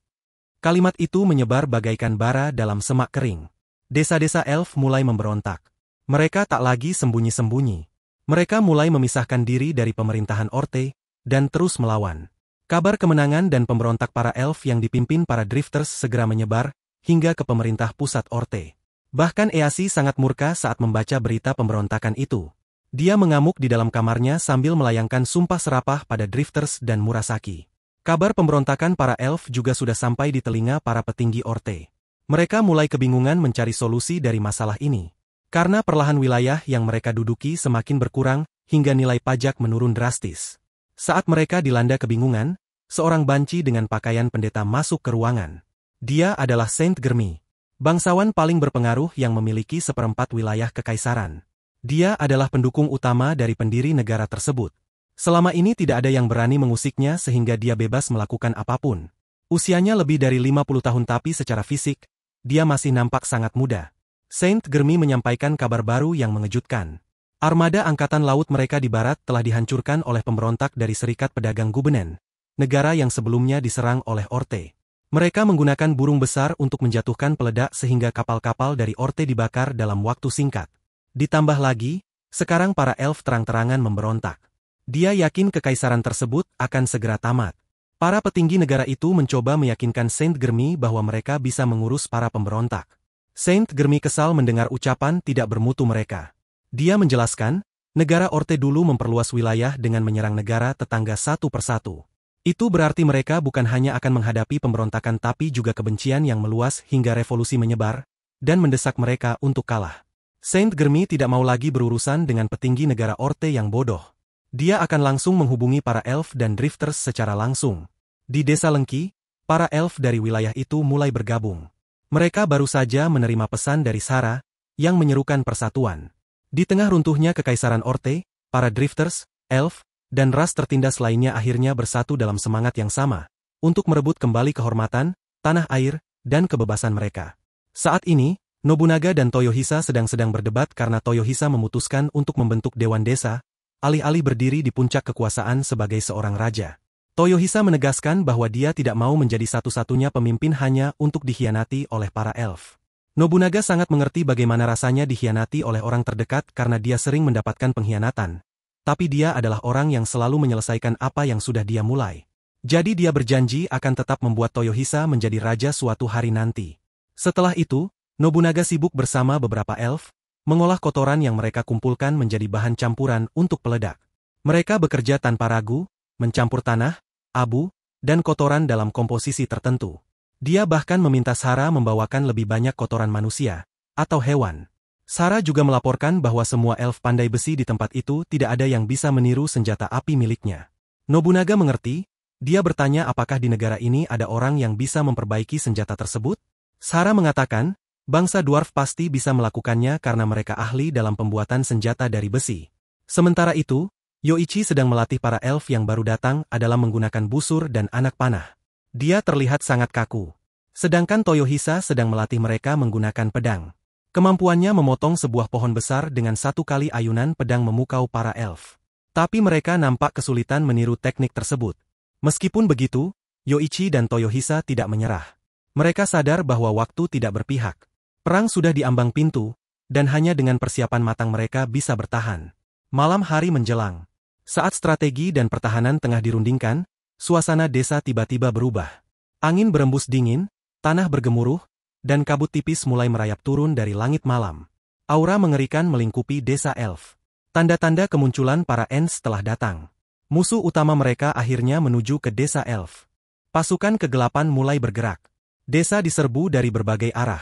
Kalimat itu menyebar bagaikan bara dalam semak kering. Desa-desa elf mulai memberontak. Mereka tak lagi sembunyi-sembunyi. Mereka mulai memisahkan diri dari pemerintahan Orte, dan terus melawan. Kabar kemenangan dan pemberontak para elf yang dipimpin para drifters segera menyebar, hingga ke pemerintah pusat Orte. Bahkan Easi sangat murka saat membaca berita pemberontakan itu. Dia mengamuk di dalam kamarnya sambil melayangkan sumpah serapah pada drifters dan Murasaki. Kabar pemberontakan para elf juga sudah sampai di telinga para petinggi Orte. Mereka mulai kebingungan mencari solusi dari masalah ini. Karena perlahan wilayah yang mereka duduki semakin berkurang, hingga nilai pajak menurun drastis. Saat mereka dilanda kebingungan, seorang banci dengan pakaian pendeta masuk ke ruangan. Dia adalah Saint Germi, bangsawan paling berpengaruh yang memiliki seperempat wilayah kekaisaran. Dia adalah pendukung utama dari pendiri negara tersebut. Selama ini tidak ada yang berani mengusiknya sehingga dia bebas melakukan apapun. Usianya lebih dari 50 tahun tapi secara fisik, dia masih nampak sangat muda. Saint Germi menyampaikan kabar baru yang mengejutkan. Armada angkatan laut mereka di barat telah dihancurkan oleh pemberontak dari Serikat Pedagang Gubenen, negara yang sebelumnya diserang oleh Orte. Mereka menggunakan burung besar untuk menjatuhkan peledak sehingga kapal-kapal dari Orte dibakar dalam waktu singkat. Ditambah lagi, sekarang para elf terang-terangan memberontak. Dia yakin kekaisaran tersebut akan segera tamat. Para petinggi negara itu mencoba meyakinkan Saint Germi bahwa mereka bisa mengurus para pemberontak. Saint Germi kesal mendengar ucapan tidak bermutu mereka. Dia menjelaskan, negara Orte dulu memperluas wilayah dengan menyerang negara tetangga satu persatu. Itu berarti mereka bukan hanya akan menghadapi pemberontakan tapi juga kebencian yang meluas hingga revolusi menyebar, dan mendesak mereka untuk kalah. Saint Germi tidak mau lagi berurusan dengan petinggi negara Orte yang bodoh. Dia akan langsung menghubungi para elf dan drifters secara langsung. Di desa Lengki, para elf dari wilayah itu mulai bergabung. Mereka baru saja menerima pesan dari Sara, yang menyerukan persatuan. Di tengah runtuhnya kekaisaran Orte, para drifters, elf, dan ras tertindas lainnya akhirnya bersatu dalam semangat yang sama, untuk merebut kembali kehormatan, tanah air, dan kebebasan mereka. Saat ini, Nobunaga dan Toyohisa sedang berdebat karena Toyohisa memutuskan untuk membentuk Dewan Desa, alih-alih berdiri di puncak kekuasaan sebagai seorang raja. Toyohisa menegaskan bahwa dia tidak mau menjadi satu-satunya pemimpin hanya untuk dikhianati oleh para elf. Nobunaga sangat mengerti bagaimana rasanya dikhianati oleh orang terdekat karena dia sering mendapatkan pengkhianatan. Tapi dia adalah orang yang selalu menyelesaikan apa yang sudah dia mulai. Jadi dia berjanji akan tetap membuat Toyohisa menjadi raja suatu hari nanti. Setelah itu, Nobunaga sibuk bersama beberapa elf, mengolah kotoran yang mereka kumpulkan menjadi bahan campuran untuk peledak. Mereka bekerja tanpa ragu, mencampur tanah, abu, dan kotoran dalam komposisi tertentu. Dia bahkan meminta Sara membawakan lebih banyak kotoran manusia, atau hewan. Sara juga melaporkan bahwa semua elf pandai besi di tempat itu tidak ada yang bisa meniru senjata api miliknya. Nobunaga mengerti, dia bertanya apakah di negara ini ada orang yang bisa memperbaiki senjata tersebut? Sara mengatakan, bangsa dwarf pasti bisa melakukannya karena mereka ahli dalam pembuatan senjata dari besi. Sementara itu, Yoichi sedang melatih para elf yang baru datang adalah menggunakan busur dan anak panah. Dia terlihat sangat kaku. Sedangkan Toyohisa sedang melatih mereka menggunakan pedang. Kemampuannya memotong sebuah pohon besar dengan satu kali ayunan pedang memukau para elf. Tapi mereka nampak kesulitan meniru teknik tersebut. Meskipun begitu, Yoichi dan Toyohisa tidak menyerah. Mereka sadar bahwa waktu tidak berpihak. Perang sudah diambang pintu, dan hanya dengan persiapan matang mereka bisa bertahan. Malam hari menjelang. Saat strategi dan pertahanan tengah dirundingkan, suasana desa tiba-tiba berubah. Angin berembus dingin, tanah bergemuruh, dan kabut tipis mulai merayap turun dari langit malam. Aura mengerikan melingkupi desa elf. Tanda-tanda kemunculan para Ents telah datang. Musuh utama mereka akhirnya menuju ke desa elf. Pasukan kegelapan mulai bergerak. Desa diserbu dari berbagai arah.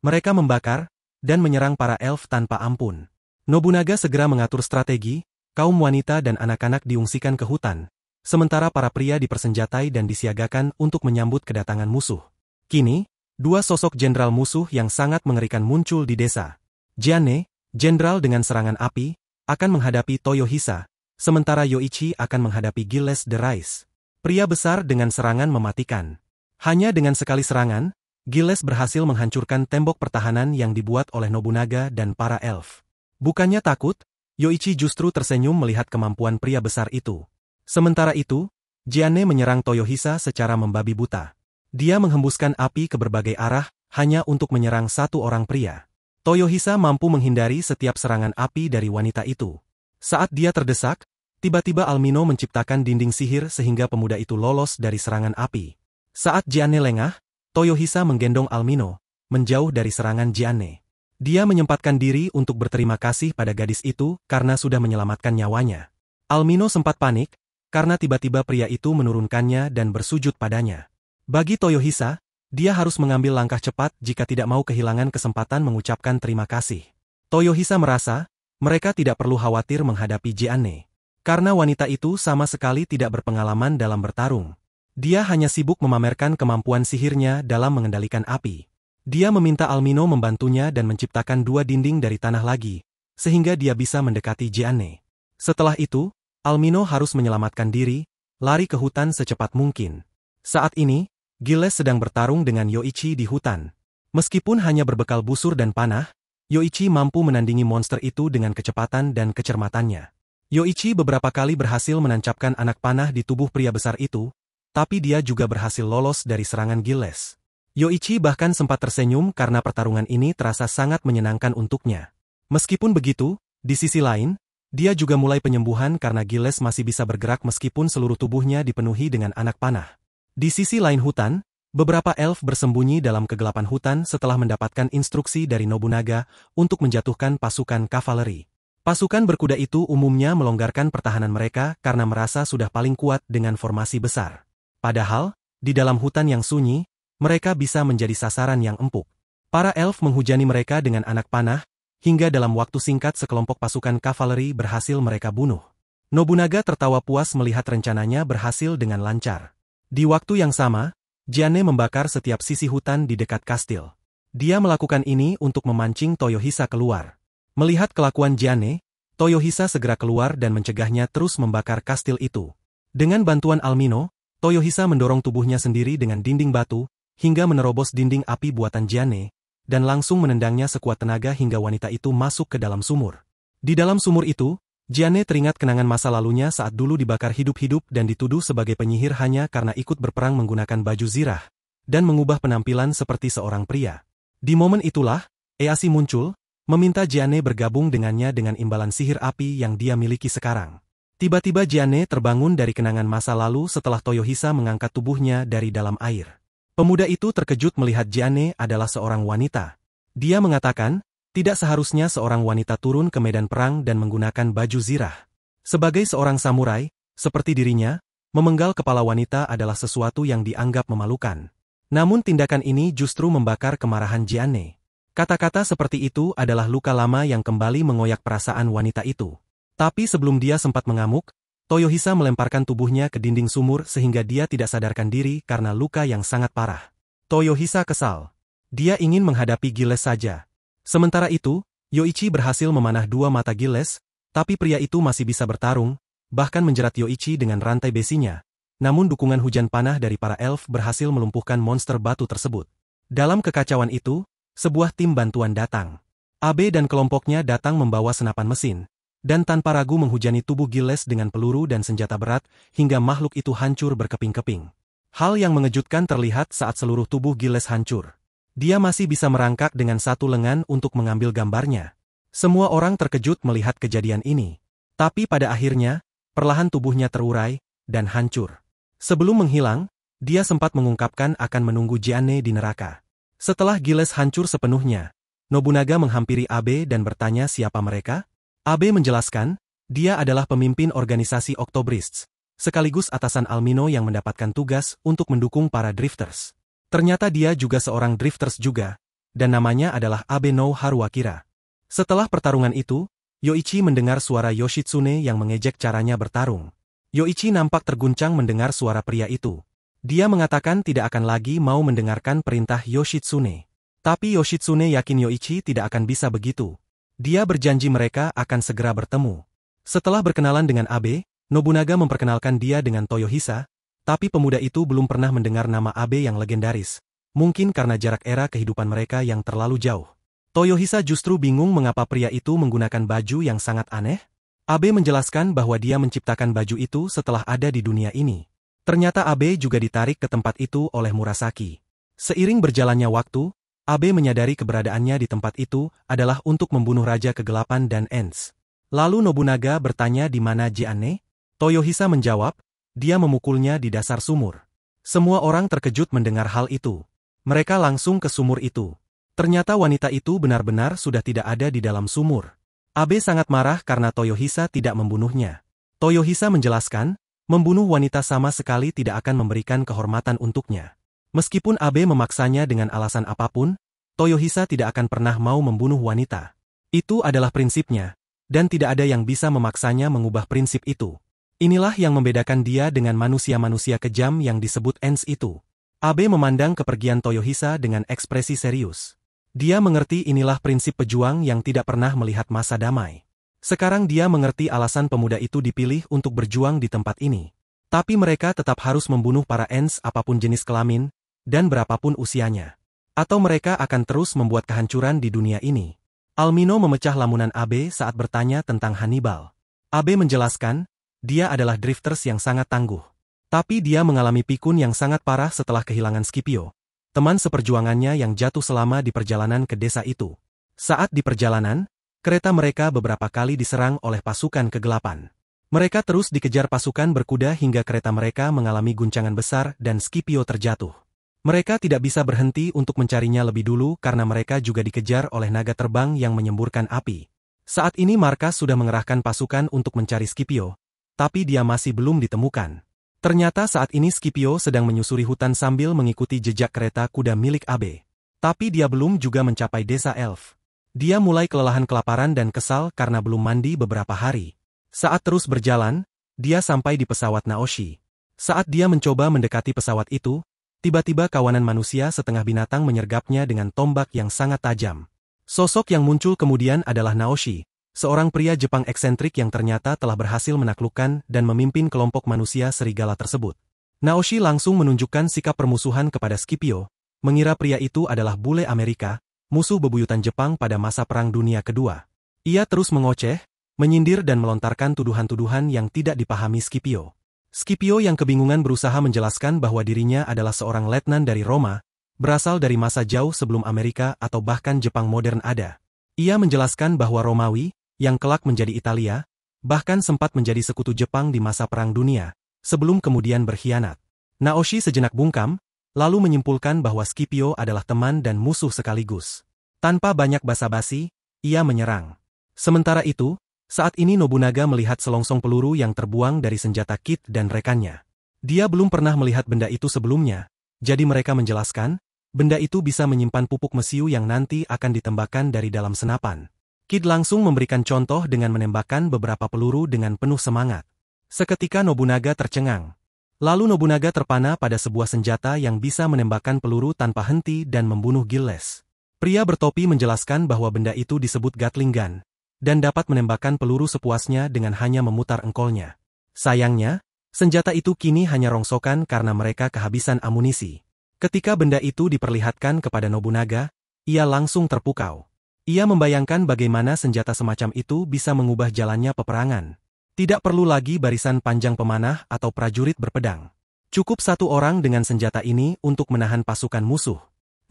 Mereka membakar, dan menyerang para elf tanpa ampun. Nobunaga segera mengatur strategi, kaum wanita dan anak-anak diungsikan ke hutan. Sementara para pria dipersenjatai dan disiagakan untuk menyambut kedatangan musuh. Kini, dua sosok jenderal musuh yang sangat mengerikan muncul di desa. Jiane, jenderal dengan serangan api, akan menghadapi Toyohisa, sementara Yoichi akan menghadapi Gilles de Rais. Pria besar dengan serangan mematikan. Hanya dengan sekali serangan, Gilles berhasil menghancurkan tembok pertahanan yang dibuat oleh Nobunaga dan para elf. Bukannya takut, Yoichi justru tersenyum melihat kemampuan pria besar itu. Sementara itu, Jiane menyerang Toyohisa secara membabi buta. Dia menghembuskan api ke berbagai arah, hanya untuk menyerang satu orang pria. Toyohisa mampu menghindari setiap serangan api dari wanita itu. Saat dia terdesak, Tiba-tiba Almino menciptakan dinding sihir sehingga pemuda itu lolos dari serangan api. Saat Jianne lengah, Toyohisa menggendong Almino, menjauh dari serangan Jianne. Dia menyempatkan diri untuk berterima kasih pada gadis itu karena sudah menyelamatkan nyawanya. Almino sempat panik, karena tiba-tiba pria itu menurunkannya dan bersujud padanya. Bagi Toyohisa, dia harus mengambil langkah cepat jika tidak mau kehilangan kesempatan mengucapkan terima kasih. Toyohisa merasa, mereka tidak perlu khawatir menghadapi Jianne. Karena wanita itu sama sekali tidak berpengalaman dalam bertarung. Dia hanya sibuk memamerkan kemampuan sihirnya dalam mengendalikan api. Dia meminta Almino membantunya dan menciptakan 2 dinding dari tanah lagi, sehingga dia bisa mendekati Jianne. Setelah itu, Almino harus menyelamatkan diri, lari ke hutan secepat mungkin. Saat ini, Gilles sedang bertarung dengan Yoichi di hutan. Meskipun hanya berbekal busur dan panah, Yoichi mampu menandingi monster itu dengan kecepatan dan kecermatannya. Yoichi beberapa kali berhasil menancapkan anak panah di tubuh pria besar itu, tapi dia juga berhasil lolos dari serangan Gilles. Yoichi bahkan sempat tersenyum karena pertarungan ini terasa sangat menyenangkan untuknya. Meskipun begitu, di sisi lain, dia juga mulai penyembuhan karena Gilles masih bisa bergerak meskipun seluruh tubuhnya dipenuhi dengan anak panah. Di sisi lain hutan, beberapa elf bersembunyi dalam kegelapan hutan setelah mendapatkan instruksi dari Nobunaga untuk menjatuhkan pasukan kavaleri. Pasukan berkuda itu umumnya melonggarkan pertahanan mereka karena merasa sudah paling kuat dengan formasi besar. Padahal, di dalam hutan yang sunyi, mereka bisa menjadi sasaran yang empuk. Para elf menghujani mereka dengan anak panah, hingga dalam waktu singkat sekelompok pasukan kavaleri berhasil mereka bunuh. Nobunaga tertawa puas melihat rencananya berhasil dengan lancar. Di waktu yang sama, Jianne membakar setiap sisi hutan di dekat kastil. Dia melakukan ini untuk memancing Toyohisa keluar. Melihat kelakuan Jianne, Toyohisa segera keluar dan mencegahnya terus membakar kastil itu. Dengan bantuan Almino, Toyohisa mendorong tubuhnya sendiri dengan dinding batu, hingga menerobos dinding api buatan Jianne, dan langsung menendangnya sekuat tenaga hingga wanita itu masuk ke dalam sumur. Di dalam sumur itu, Jianne teringat kenangan masa lalunya saat dulu dibakar hidup-hidup dan dituduh sebagai penyihir hanya karena ikut berperang menggunakan baju zirah, dan mengubah penampilan seperti seorang pria. Di momen itulah, Easi muncul, meminta Jianne bergabung dengannya dengan imbalan sihir api yang dia miliki sekarang. Tiba-tiba Jianne terbangun dari kenangan masa lalu setelah Toyohisa mengangkat tubuhnya dari dalam air. Pemuda itu terkejut melihat Jianne adalah seorang wanita. Dia mengatakan, tidak seharusnya seorang wanita turun ke medan perang dan menggunakan baju zirah. Sebagai seorang samurai, seperti dirinya, memenggal kepala wanita adalah sesuatu yang dianggap memalukan. Namun tindakan ini justru membakar kemarahan Jianne. Kata-kata seperti itu adalah luka lama yang kembali mengoyak perasaan wanita itu. Tapi sebelum dia sempat mengamuk, Toyohisa melemparkan tubuhnya ke dinding sumur sehingga dia tidak sadarkan diri karena luka yang sangat parah. Toyohisa kesal. Dia ingin menghadapi Gilles saja. Sementara itu, Yoichi berhasil memanah 2 mata Gilles, tapi pria itu masih bisa bertarung, bahkan menjerat Yoichi dengan rantai besinya. Namun dukungan hujan panah dari para elf berhasil melumpuhkan monster batu tersebut. Dalam kekacauan itu, sebuah tim bantuan datang. Abe dan kelompoknya datang membawa senapan mesin, dan tanpa ragu menghujani tubuh Gilles dengan peluru dan senjata berat, hingga makhluk itu hancur berkeping-keping. Hal yang mengejutkan terlihat saat seluruh tubuh Gilles hancur. Dia masih bisa merangkak dengan satu lengan untuk mengambil gambarnya. Semua orang terkejut melihat kejadian ini. Tapi pada akhirnya, perlahan tubuhnya terurai, dan hancur. Sebelum menghilang, dia sempat mengungkapkan akan menunggu Jianne di neraka. Setelah Gilles hancur sepenuhnya, Nobunaga menghampiri Abe dan bertanya siapa mereka. Abe menjelaskan, dia adalah pemimpin organisasi Octobrists, sekaligus atasan Almino yang mendapatkan tugas untuk mendukung para drifters. Ternyata dia juga seorang drifters juga, dan namanya adalah Abe no Haruakira. Setelah pertarungan itu, Yoichi mendengar suara Yoshitsune yang mengejek caranya bertarung. Yoichi nampak terguncang mendengar suara pria itu. Dia mengatakan tidak akan lagi mau mendengarkan perintah Yoshitsune. Tapi Yoshitsune yakin Yoichi tidak akan bisa begitu. Dia berjanji mereka akan segera bertemu. Setelah berkenalan dengan Abe, Nobunaga memperkenalkan dia dengan Toyohisa, tapi pemuda itu belum pernah mendengar nama Abe yang legendaris. Mungkin karena jarak era kehidupan mereka yang terlalu jauh. Toyohisa justru bingung mengapa pria itu menggunakan baju yang sangat aneh. Abe menjelaskan bahwa dia menciptakan baju itu setelah ada di dunia ini. Ternyata Abe juga ditarik ke tempat itu oleh Murasaki. Seiring berjalannya waktu, Abe menyadari keberadaannya di tempat itu adalah untuk membunuh Raja Kegelapan dan Ents. Lalu Nobunaga bertanya di mana Jianne? Toyohisa menjawab, dia memukulnya di dasar sumur. Semua orang terkejut mendengar hal itu. Mereka langsung ke sumur itu. Ternyata wanita itu benar-benar sudah tidak ada di dalam sumur. Abe sangat marah karena Toyohisa tidak membunuhnya. Toyohisa menjelaskan, membunuh wanita sama sekali tidak akan memberikan kehormatan untuknya. Meskipun Abe memaksanya dengan alasan apapun, Toyohisa tidak akan pernah mau membunuh wanita. Itu adalah prinsipnya, dan tidak ada yang bisa memaksanya mengubah prinsip itu. Inilah yang membedakan dia dengan manusia-manusia kejam yang disebut Ents itu. Abe memandang kepergian Toyohisa dengan ekspresi serius. Dia mengerti inilah prinsip pejuang yang tidak pernah melihat masa damai. Sekarang dia mengerti alasan pemuda itu dipilih untuk berjuang di tempat ini. Tapi mereka tetap harus membunuh para Ents apapun jenis kelamin, dan berapapun usianya. Atau mereka akan terus membuat kehancuran di dunia ini. Almino memecah lamunan Abe saat bertanya tentang Hannibal. Abe menjelaskan, dia adalah drifters yang sangat tangguh. Tapi dia mengalami pikun yang sangat parah setelah kehilangan Scipio, teman seperjuangannya yang jatuh selama di perjalanan ke desa itu. Saat di perjalanan, kereta mereka beberapa kali diserang oleh pasukan kegelapan. Mereka terus dikejar pasukan berkuda hingga kereta mereka mengalami guncangan besar dan Scipio terjatuh. Mereka tidak bisa berhenti untuk mencarinya lebih dulu karena mereka juga dikejar oleh naga terbang yang menyemburkan api. Saat ini Markas sudah mengerahkan pasukan untuk mencari Scipio, tapi dia masih belum ditemukan. Ternyata saat ini Scipio sedang menyusuri hutan sambil mengikuti jejak kereta kuda milik Abe. Tapi dia belum juga mencapai desa Elf. Dia mulai kelelahan kelaparan dan kesal karena belum mandi beberapa hari. Saat terus berjalan, dia sampai di pesawat Naoshi. Saat dia mencoba mendekati pesawat itu, tiba-tiba kawanan manusia setengah binatang menyergapnya dengan tombak yang sangat tajam. Sosok yang muncul kemudian adalah Naoshi, seorang pria Jepang eksentrik yang ternyata telah berhasil menaklukkan dan memimpin kelompok manusia serigala tersebut. Naoshi langsung menunjukkan sikap permusuhan kepada Scipio, mengira pria itu adalah bule Amerika, musuh bebuyutan Jepang pada masa Perang Dunia Kedua. Ia terus mengoceh, menyindir dan melontarkan tuduhan-tuduhan yang tidak dipahami Scipio. Scipio yang kebingungan berusaha menjelaskan bahwa dirinya adalah seorang letnan dari Roma, berasal dari masa jauh sebelum Amerika atau bahkan Jepang modern ada. Ia menjelaskan bahwa Romawi, yang kelak menjadi Italia, bahkan sempat menjadi sekutu Jepang di masa Perang Dunia, sebelum kemudian berkhianat. Naoshi sejenak bungkam, lalu menyimpulkan bahwa Scipio adalah teman dan musuh sekaligus. Tanpa banyak basa-basi, ia menyerang. Sementara itu, saat ini Nobunaga melihat selongsong peluru yang terbuang dari senjata Kid dan rekannya. Dia belum pernah melihat benda itu sebelumnya, jadi mereka menjelaskan, benda itu bisa menyimpan pupuk mesiu yang nanti akan ditembakkan dari dalam senapan. Kid langsung memberikan contoh dengan menembakkan beberapa peluru dengan penuh semangat. Seketika Nobunaga tercengang. Lalu Nobunaga terpana pada sebuah senjata yang bisa menembakkan peluru tanpa henti dan membunuh Gilles. Pria bertopi menjelaskan bahwa benda itu disebut Gatling Gun, dan dapat menembakkan peluru sepuasnya dengan hanya memutar engkolnya. Sayangnya, senjata itu kini hanya rongsokan karena mereka kehabisan amunisi. Ketika benda itu diperlihatkan kepada Nobunaga, ia langsung terpukau. Ia membayangkan bagaimana senjata semacam itu bisa mengubah jalannya peperangan. Tidak perlu lagi barisan panjang pemanah atau prajurit berpedang. Cukup satu orang dengan senjata ini untuk menahan pasukan musuh.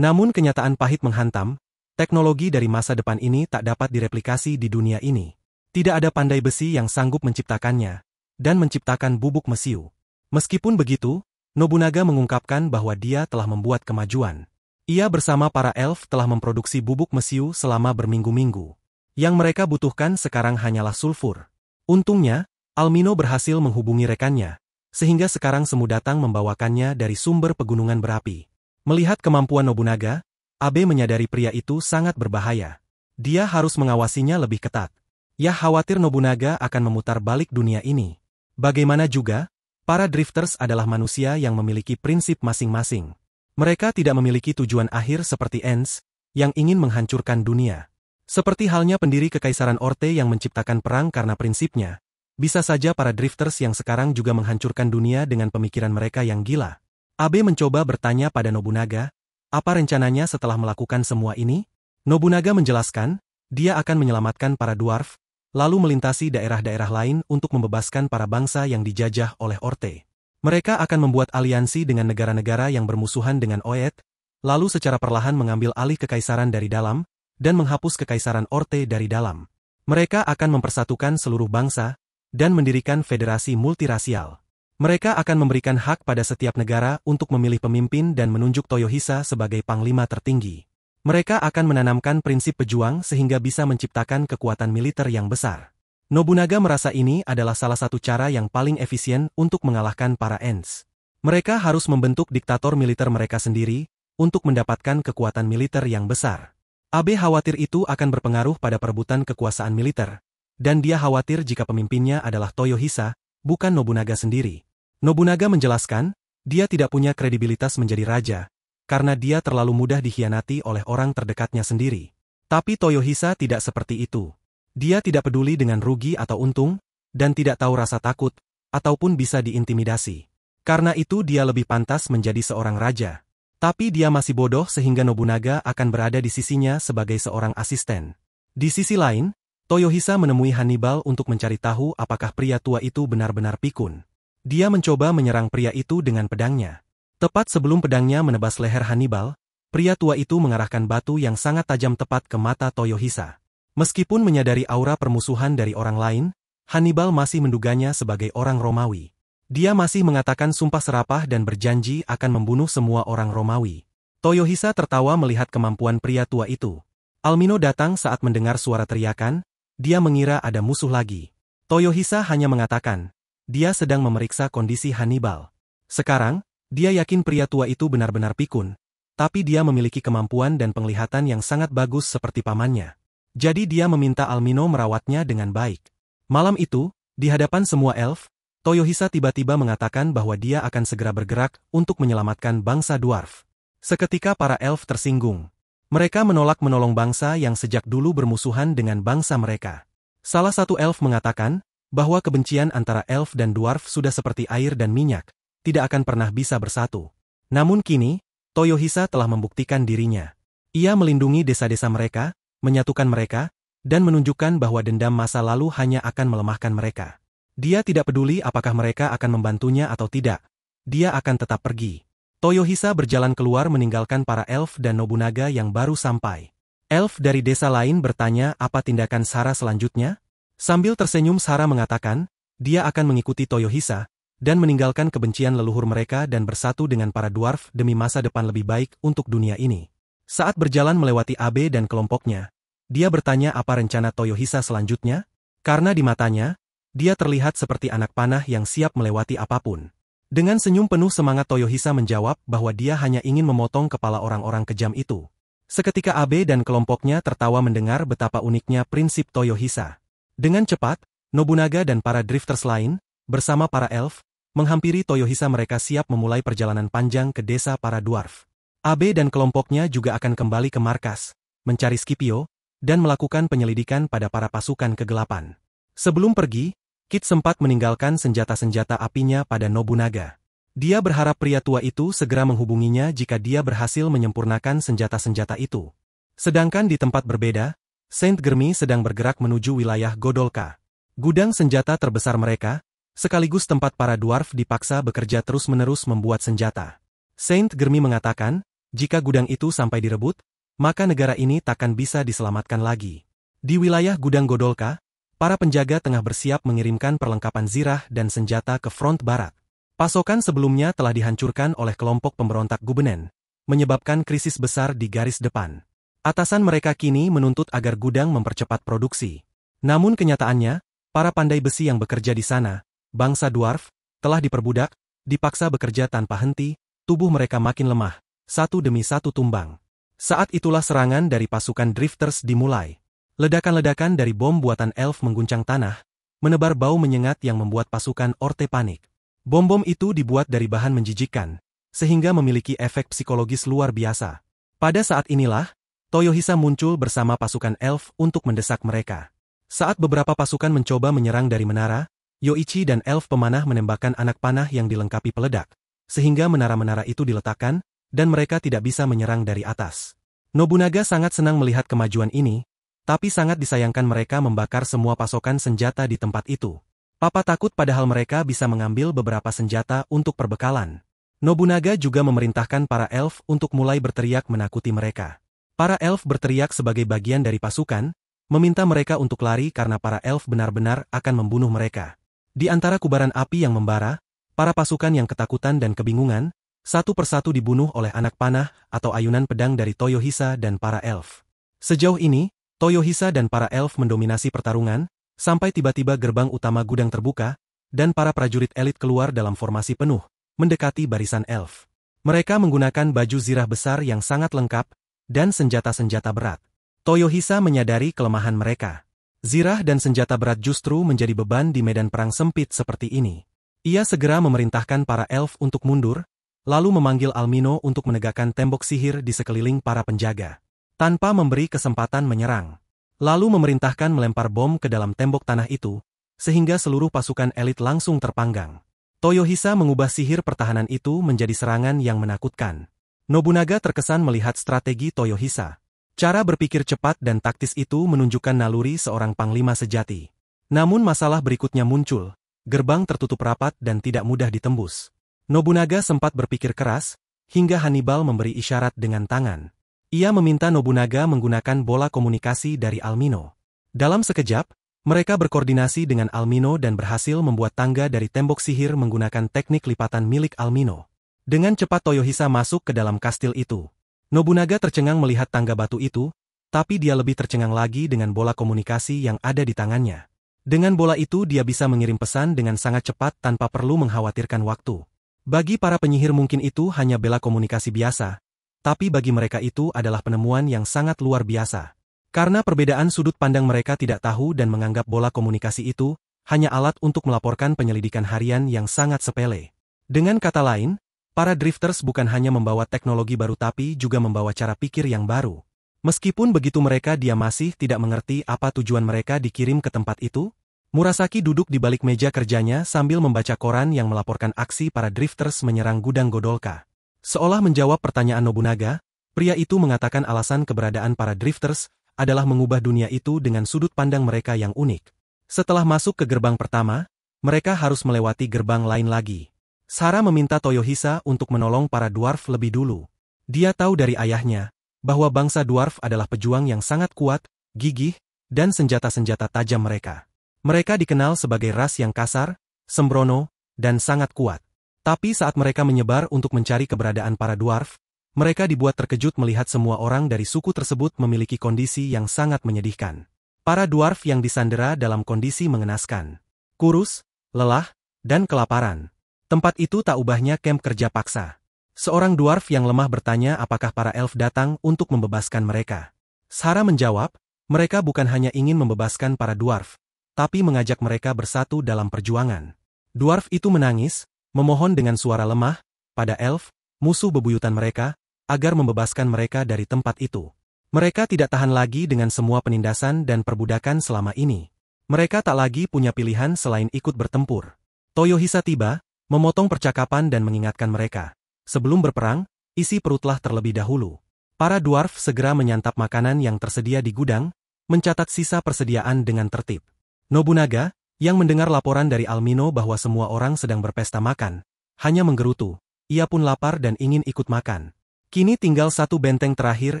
Namun kenyataan pahit menghantam, teknologi dari masa depan ini tak dapat direplikasi di dunia ini. Tidak ada pandai besi yang sanggup menciptakannya, dan menciptakan bubuk mesiu. Meskipun begitu, Nobunaga mengungkapkan bahwa dia telah membuat kemajuan. Ia bersama para elf telah memproduksi bubuk mesiu selama berminggu-minggu. Yang mereka butuhkan sekarang hanyalah sulfur. Untungnya, Almino berhasil menghubungi rekannya, sehingga sekarang Semu datang membawakannya dari sumber pegunungan berapi. Melihat kemampuan Nobunaga, Abe menyadari pria itu sangat berbahaya. Dia harus mengawasinya lebih ketat. Ia khawatir Nobunaga akan memutar balik dunia ini. Bagaimana juga, para drifters adalah manusia yang memiliki prinsip masing-masing. Mereka tidak memiliki tujuan akhir seperti Ents, yang ingin menghancurkan dunia. Seperti halnya pendiri Kekaisaran Orte yang menciptakan perang karena prinsipnya, bisa saja para drifters yang sekarang juga menghancurkan dunia dengan pemikiran mereka yang gila. Abe mencoba bertanya pada Nobunaga, apa rencananya setelah melakukan semua ini? Nobunaga menjelaskan, dia akan menyelamatkan para dwarf, lalu melintasi daerah-daerah lain untuk membebaskan para bangsa yang dijajah oleh Orte. Mereka akan membuat aliansi dengan negara-negara yang bermusuhan dengan Oet, lalu secara perlahan mengambil alih kekaisaran dari dalam, dan menghapus kekaisaran Orte dari dalam. Mereka akan mempersatukan seluruh bangsa, dan mendirikan federasi multirasial. Mereka akan memberikan hak pada setiap negara untuk memilih pemimpin dan menunjuk Toyohisa sebagai panglima tertinggi. Mereka akan menanamkan prinsip pejuang sehingga bisa menciptakan kekuatan militer yang besar. Nobunaga merasa ini adalah salah satu cara yang paling efisien untuk mengalahkan para Ents. Mereka harus membentuk diktator militer mereka sendiri untuk mendapatkan kekuatan militer yang besar. Abe khawatir itu akan berpengaruh pada perebutan kekuasaan militer, dan dia khawatir jika pemimpinnya adalah Toyohisa, bukan Nobunaga sendiri. Nobunaga menjelaskan, dia tidak punya kredibilitas menjadi raja, karena dia terlalu mudah dikhianati oleh orang terdekatnya sendiri. Tapi Toyohisa tidak seperti itu. Dia tidak peduli dengan rugi atau untung, dan tidak tahu rasa takut, ataupun bisa diintimidasi. Karena itu dia lebih pantas menjadi seorang raja. Tapi dia masih bodoh sehingga Nobunaga akan berada di sisinya sebagai seorang asisten. Di sisi lain, Toyohisa menemui Hannibal untuk mencari tahu apakah pria tua itu benar-benar pikun. Dia mencoba menyerang pria itu dengan pedangnya. Tepat sebelum pedangnya menebas leher Hannibal, pria tua itu mengarahkan batu yang sangat tajam tepat ke mata Toyohisa. Meskipun menyadari aura permusuhan dari orang lain, Hannibal masih menduganya sebagai orang Romawi. Dia masih mengatakan sumpah serapah dan berjanji akan membunuh semua orang Romawi. Toyohisa tertawa melihat kemampuan pria tua itu. Almino datang saat mendengar suara teriakan, dia mengira ada musuh lagi. Toyohisa hanya mengatakan, dia sedang memeriksa kondisi Hannibal. Sekarang, dia yakin pria tua itu benar-benar pikun, tapi dia memiliki kemampuan dan penglihatan yang sangat bagus seperti pamannya. Jadi dia meminta Almino merawatnya dengan baik. Malam itu, di hadapan semua elf, Toyohisa tiba-tiba mengatakan bahwa dia akan segera bergerak untuk menyelamatkan bangsa dwarf. Seketika para elf tersinggung. Mereka menolak menolong bangsa yang sejak dulu bermusuhan dengan bangsa mereka. Salah satu elf mengatakan bahwa kebencian antara elf dan dwarf sudah seperti air dan minyak, tidak akan pernah bisa bersatu. Namun kini, Toyohisa telah membuktikan dirinya. Ia melindungi desa-desa mereka, menyatukan mereka, dan menunjukkan bahwa dendam masa lalu hanya akan melemahkan mereka. Dia tidak peduli apakah mereka akan membantunya atau tidak. Dia akan tetap pergi. Toyohisa berjalan keluar meninggalkan para elf dan Nobunaga yang baru sampai. Elf dari desa lain bertanya apa tindakan Sara selanjutnya? Sambil tersenyum Sara mengatakan, dia akan mengikuti Toyohisa, dan meninggalkan kebencian leluhur mereka dan bersatu dengan para dwarf demi masa depan lebih baik untuk dunia ini. Saat berjalan melewati Abe dan kelompoknya, dia bertanya apa rencana Toyohisa selanjutnya? Karena di matanya, dia terlihat seperti anak panah yang siap melewati apapun. Dengan senyum penuh semangat Toyohisa menjawab bahwa dia hanya ingin memotong kepala orang-orang kejam itu. Seketika Abe dan kelompoknya tertawa mendengar betapa uniknya prinsip Toyohisa. Dengan cepat, Nobunaga dan para drifters lain, bersama para elf, menghampiri Toyohisa. Mereka siap memulai perjalanan panjang ke desa para dwarf. Abe dan kelompoknya juga akan kembali ke markas, mencari Scipio, dan melakukan penyelidikan pada para pasukan kegelapan. Sebelum pergi, Kit sempat meninggalkan senjata-senjata apinya pada Nobunaga. Dia berharap pria tua itu segera menghubunginya jika dia berhasil menyempurnakan senjata-senjata itu. Sedangkan di tempat berbeda, Saint Germi sedang bergerak menuju wilayah Godolka. Gudang senjata terbesar mereka, sekaligus tempat para dwarf dipaksa bekerja terus-menerus membuat senjata. Saint Germi mengatakan, jika gudang itu sampai direbut, maka negara ini takkan bisa diselamatkan lagi. Di wilayah gudang Godolka, para penjaga tengah bersiap mengirimkan perlengkapan zirah dan senjata ke front barat. Pasokan sebelumnya telah dihancurkan oleh kelompok pemberontak Gubenen, menyebabkan krisis besar di garis depan. Atasan mereka kini menuntut agar gudang mempercepat produksi. Namun kenyataannya, para pandai besi yang bekerja di sana, bangsa dwarf, telah diperbudak, dipaksa bekerja tanpa henti, tubuh mereka makin lemah, satu demi satu tumbang. Saat itulah serangan dari pasukan drifters dimulai. Ledakan-ledakan dari bom buatan elf mengguncang tanah, menebar bau menyengat yang membuat pasukan Orte panik. Bom-bom itu dibuat dari bahan menjijikkan, sehingga memiliki efek psikologis luar biasa. Pada saat inilah, Toyohisa muncul bersama pasukan elf untuk mendesak mereka. Saat beberapa pasukan mencoba menyerang dari menara, Yoichi dan elf pemanah menembakkan anak panah yang dilengkapi peledak, sehingga menara-menara itu diletakkan, dan mereka tidak bisa menyerang dari atas. Nobunaga sangat senang melihat kemajuan ini, tapi sangat disayangkan mereka membakar semua pasokan senjata di tempat itu. Papa takut padahal mereka bisa mengambil beberapa senjata untuk perbekalan. Nobunaga juga memerintahkan para elf untuk mulai berteriak menakuti mereka. Para elf berteriak sebagai bagian dari pasukan, meminta mereka untuk lari karena para elf benar-benar akan membunuh mereka. Di antara kubaran api yang membara, para pasukan yang ketakutan dan kebingungan, satu persatu dibunuh oleh anak panah atau ayunan pedang dari Toyohisa dan para elf. Sejauh ini, Toyohisa dan para elf mendominasi pertarungan, sampai tiba-tiba gerbang utama gudang terbuka, dan para prajurit elit keluar dalam formasi penuh, mendekati barisan elf. Mereka menggunakan baju zirah besar yang sangat lengkap, dan senjata-senjata berat. Toyohisa menyadari kelemahan mereka. Zirah dan senjata berat justru menjadi beban di medan perang sempit seperti ini. Ia segera memerintahkan para elf untuk mundur, lalu memanggil Almino untuk menegakkan tembok sihir di sekeliling para penjaga, tanpa memberi kesempatan menyerang. Lalu memerintahkan melempar bom ke dalam tembok tanah itu, sehingga seluruh pasukan elit langsung terpanggang. Toyohisa mengubah sihir pertahanan itu menjadi serangan yang menakutkan. Nobunaga terkesan melihat strategi Toyohisa. Cara berpikir cepat dan taktis itu menunjukkan naluri seorang panglima sejati. Namun masalah berikutnya muncul, gerbang tertutup rapat dan tidak mudah ditembus. Nobunaga sempat berpikir keras, hingga Hannibal memberi isyarat dengan tangan. Ia meminta Nobunaga menggunakan bola komunikasi dari Almino. Dalam sekejap, mereka berkoordinasi dengan Almino dan berhasil membuat tangga dari tembok sihir menggunakan teknik lipatan milik Almino. Dengan cepat Toyohisa masuk ke dalam kastil itu. Nobunaga tercengang melihat tangga batu itu, tapi dia lebih tercengang lagi dengan bola komunikasi yang ada di tangannya. Dengan bola itu dia bisa mengirim pesan dengan sangat cepat tanpa perlu mengkhawatirkan waktu. Bagi para penyihir mungkin itu hanya bela komunikasi biasa, tapi bagi mereka itu adalah penemuan yang sangat luar biasa. Karena perbedaan sudut pandang mereka tidak tahu dan menganggap bola komunikasi itu hanya alat untuk melaporkan penyelidikan harian yang sangat sepele. Dengan kata lain, para drifters bukan hanya membawa teknologi baru tapi juga membawa cara pikir yang baru. Meskipun begitu mereka dia masih tidak mengerti apa tujuan mereka dikirim ke tempat itu. Murasaki duduk di balik meja kerjanya sambil membaca koran yang melaporkan aksi para drifters menyerang gudang Godolka. Seolah menjawab pertanyaan Nobunaga, pria itu mengatakan alasan keberadaan para drifters adalah mengubah dunia itu dengan sudut pandang mereka yang unik. Setelah masuk ke gerbang pertama, mereka harus melewati gerbang lain lagi. Sara meminta Toyohisa untuk menolong para dwarf lebih dulu. Dia tahu dari ayahnya, bahwa bangsa dwarf adalah pejuang yang sangat kuat, gigih, dan senjata-senjata tajam mereka. Mereka dikenal sebagai ras yang kasar, sembrono, dan sangat kuat. Tapi saat mereka menyebar untuk mencari keberadaan para dwarf, mereka dibuat terkejut melihat semua orang dari suku tersebut memiliki kondisi yang sangat menyedihkan. Para dwarf yang disandera dalam kondisi mengenaskan. Kurus, lelah, dan kelaparan. Tempat itu tak ubahnya kamp kerja paksa. Seorang dwarf yang lemah bertanya apakah para elf datang untuk membebaskan mereka. Sara menjawab, mereka bukan hanya ingin membebaskan para dwarf, tapi mengajak mereka bersatu dalam perjuangan. Dwarf itu menangis, memohon dengan suara lemah, pada elf, musuh bebuyutan mereka, agar membebaskan mereka dari tempat itu. Mereka tidak tahan lagi dengan semua penindasan dan perbudakan selama ini. Mereka tak lagi punya pilihan selain ikut bertempur. Toyohisa tiba, memotong percakapan dan mengingatkan mereka. Sebelum berperang, isi perutlah terlebih dahulu. Para dwarf segera menyantap makanan yang tersedia di gudang, mencatat sisa persediaan dengan tertib. Nobunaga, yang mendengar laporan dari Almino bahwa semua orang sedang berpesta makan, hanya menggerutu. Ia pun lapar dan ingin ikut makan. Kini tinggal satu benteng terakhir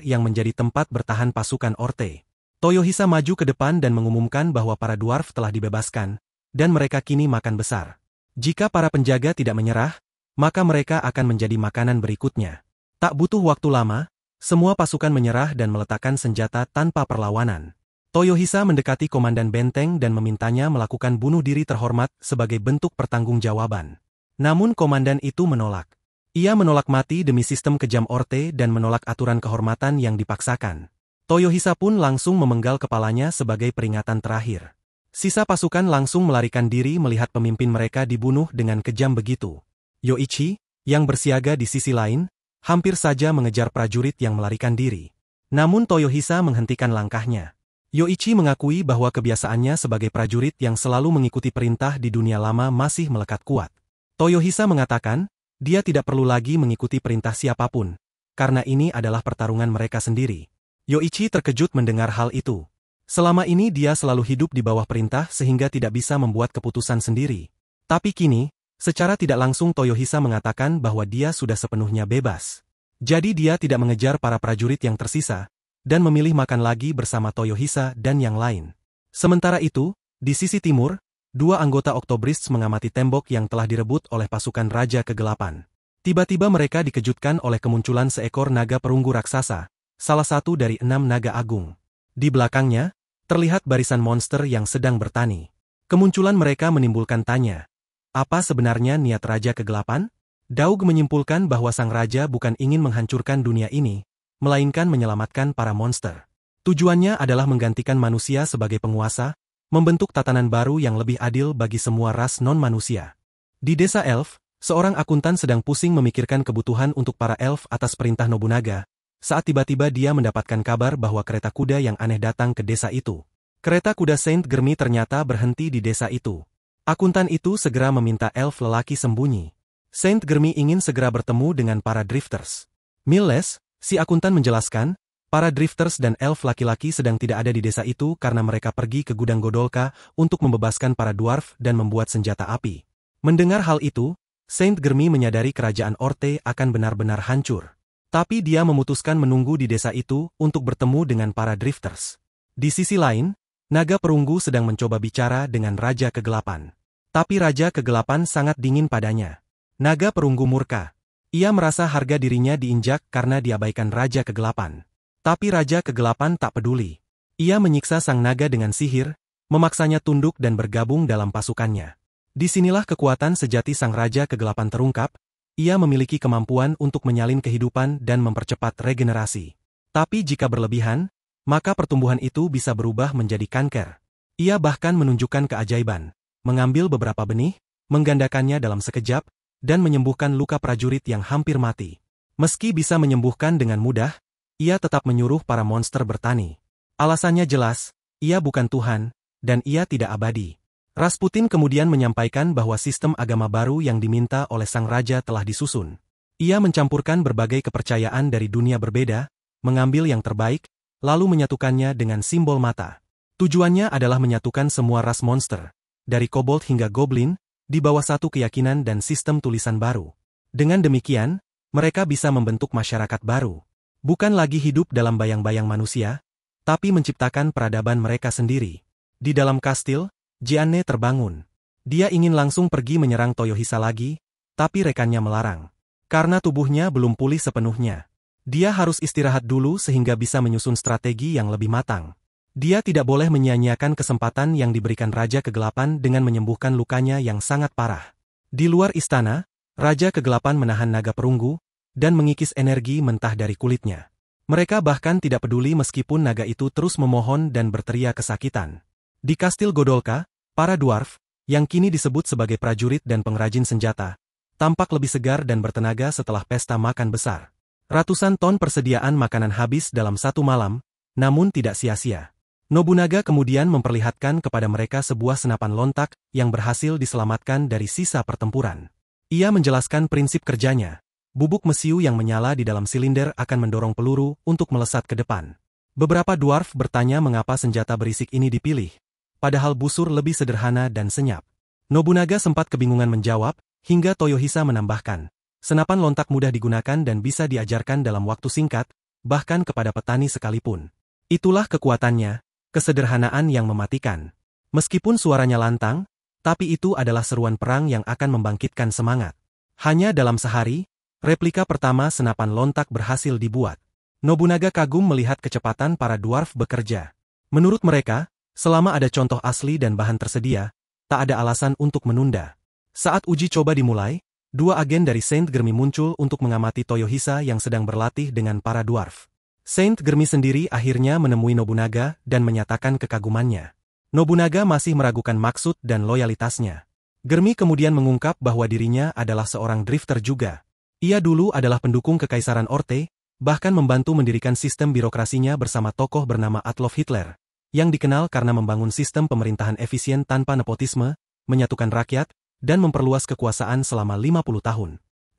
yang menjadi tempat bertahan pasukan Orte. Toyohisa maju ke depan dan mengumumkan bahwa para dwarf telah dibebaskan, dan mereka kini makan besar. Jika para penjaga tidak menyerah, maka mereka akan menjadi makanan berikutnya. Tak butuh waktu lama, semua pasukan menyerah dan meletakkan senjata tanpa perlawanan. Toyohisa mendekati komandan benteng dan memintanya melakukan bunuh diri terhormat sebagai bentuk pertanggungjawaban. Namun komandan itu menolak. Ia menolak mati demi sistem kejam Orte dan menolak aturan kehormatan yang dipaksakan. Toyohisa pun langsung memenggal kepalanya sebagai peringatan terakhir. Sisa pasukan langsung melarikan diri melihat pemimpin mereka dibunuh dengan kejam begitu. Yoichi, yang bersiaga di sisi lain, hampir saja mengejar prajurit yang melarikan diri. Namun Toyohisa menghentikan langkahnya. Yoichi mengakui bahwa kebiasaannya sebagai prajurit yang selalu mengikuti perintah di dunia lama masih melekat kuat. Toyohisa mengatakan, dia tidak perlu lagi mengikuti perintah siapapun, karena ini adalah pertarungan mereka sendiri. Yoichi terkejut mendengar hal itu. Selama ini dia selalu hidup di bawah perintah sehingga tidak bisa membuat keputusan sendiri. Tapi kini, secara tidak langsung Toyohisa mengatakan bahwa dia sudah sepenuhnya bebas. Jadi dia tidak mengejar para prajurit yang tersisa, dan memilih makan lagi bersama Toyohisa dan yang lain. Sementara itu, di sisi timur, Dua anggota Octobrists mengamati tembok yang telah direbut oleh pasukan Raja Kegelapan. Tiba-tiba mereka dikejutkan oleh kemunculan seekor naga perunggu raksasa, salah satu dari 6 naga agung. Di belakangnya, terlihat barisan monster yang sedang bertani. Kemunculan mereka menimbulkan tanya. Apa sebenarnya niat Raja Kegelapan? Daug menyimpulkan bahwa sang raja bukan ingin menghancurkan dunia ini, melainkan menyelamatkan para monster. Tujuannya adalah menggantikan manusia sebagai penguasa, membentuk tatanan baru yang lebih adil bagi semua ras non-manusia. Di desa elf, seorang akuntan sedang pusing memikirkan kebutuhan untuk para elf atas perintah Nobunaga, saat tiba-tiba dia mendapatkan kabar bahwa kereta kuda yang aneh datang ke desa itu. Kereta kuda Saint Germi ternyata berhenti di desa itu. Akuntan itu segera meminta elf lelaki sembunyi. Saint Germi ingin segera bertemu dengan para drifters. Milles, si akuntan menjelaskan, para drifters dan elf laki-laki sedang tidak ada di desa itu karena mereka pergi ke gudang Godolka untuk membebaskan para dwarf dan membuat senjata api. Mendengar hal itu, Saint Germi menyadari kerajaan Orte akan benar-benar hancur. Tapi dia memutuskan menunggu di desa itu untuk bertemu dengan para drifters. Di sisi lain, naga perunggu sedang mencoba bicara dengan Raja Kegelapan. Tapi Raja Kegelapan sangat dingin padanya. Naga perunggu murka. Ia merasa harga dirinya diinjak karena diabaikan Raja Kegelapan. Tapi Raja Kegelapan tak peduli. Ia menyiksa sang naga dengan sihir, memaksanya tunduk dan bergabung dalam pasukannya. Disinilah kekuatan sejati sang Raja Kegelapan terungkap. Ia memiliki kemampuan untuk menyalin kehidupan dan mempercepat regenerasi. Tapi jika berlebihan, maka pertumbuhan itu bisa berubah menjadi kanker. Ia bahkan menunjukkan keajaiban, mengambil beberapa benih, menggandakannya dalam sekejap, dan menyembuhkan luka prajurit yang hampir mati. Meski bisa menyembuhkan dengan mudah, ia tetap menyuruh para monster bertani. Alasannya jelas, ia bukan Tuhan, dan ia tidak abadi. Rasputin kemudian menyampaikan bahwa sistem agama baru yang diminta oleh sang raja telah disusun. Ia mencampurkan berbagai kepercayaan dari dunia berbeda, mengambil yang terbaik, lalu menyatukannya dengan simbol mata. Tujuannya adalah menyatukan semua ras monster, dari kobold hingga goblin, di bawah satu keyakinan dan sistem tulisan baru. Dengan demikian, mereka bisa membentuk masyarakat baru. Bukan lagi hidup dalam bayang-bayang manusia, tapi menciptakan peradaban mereka sendiri. Di dalam kastil, Jianne terbangun. Dia ingin langsung pergi menyerang Toyohisa lagi, tapi rekannya melarang. Karena tubuhnya belum pulih sepenuhnya. Dia harus istirahat dulu sehingga bisa menyusun strategi yang lebih matang. Dia tidak boleh menyia-nyiakan kesempatan yang diberikan Raja Kegelapan dengan menyembuhkan lukanya yang sangat parah. Di luar istana, Raja Kegelapan menahan naga perunggu, dan mengikis energi mentah dari kulitnya. Mereka bahkan tidak peduli meskipun naga itu terus memohon dan berteriak kesakitan. Di kastil Godolka, para dwarf, yang kini disebut sebagai prajurit dan pengrajin senjata, tampak lebih segar dan bertenaga setelah pesta makan besar. Ratusan ton persediaan makanan habis dalam satu malam, namun tidak sia-sia. Nobunaga kemudian memperlihatkan kepada mereka sebuah senapan lontak yang berhasil diselamatkan dari sisa pertempuran. Ia menjelaskan prinsip kerjanya. Bubuk mesiu yang menyala di dalam silinder akan mendorong peluru untuk melesat ke depan. Beberapa dwarf bertanya mengapa senjata berisik ini dipilih, padahal busur lebih sederhana dan senyap. Nobunaga sempat kebingungan menjawab, hingga Toyohisa menambahkan. Senapan lontak mudah digunakan dan bisa diajarkan dalam waktu singkat, bahkan kepada petani sekalipun. Itulah kekuatannya, kesederhanaan yang mematikan. Meskipun suaranya lantang, tapi itu adalah seruan perang yang akan membangkitkan semangat. Hanya dalam sehari, replika pertama senapan lontak berhasil dibuat. Nobunaga kagum melihat kecepatan para dwarf bekerja. Menurut mereka, selama ada contoh asli dan bahan tersedia, tak ada alasan untuk menunda. Saat uji coba dimulai, dua agen dari Saint Germi muncul untuk mengamati Toyohisa yang sedang berlatih dengan para dwarf. Saint Germi sendiri akhirnya menemui Nobunaga dan menyatakan kekagumannya. Nobunaga masih meragukan maksud dan loyalitasnya. Germi kemudian mengungkap bahwa dirinya adalah seorang drifter juga. Ia dulu adalah pendukung Kekaisaran Orte, bahkan membantu mendirikan sistem birokrasinya bersama tokoh bernama Adolf Hitler, yang dikenal karena membangun sistem pemerintahan efisien tanpa nepotisme, menyatukan rakyat, dan memperluas kekuasaan selama 50 tahun.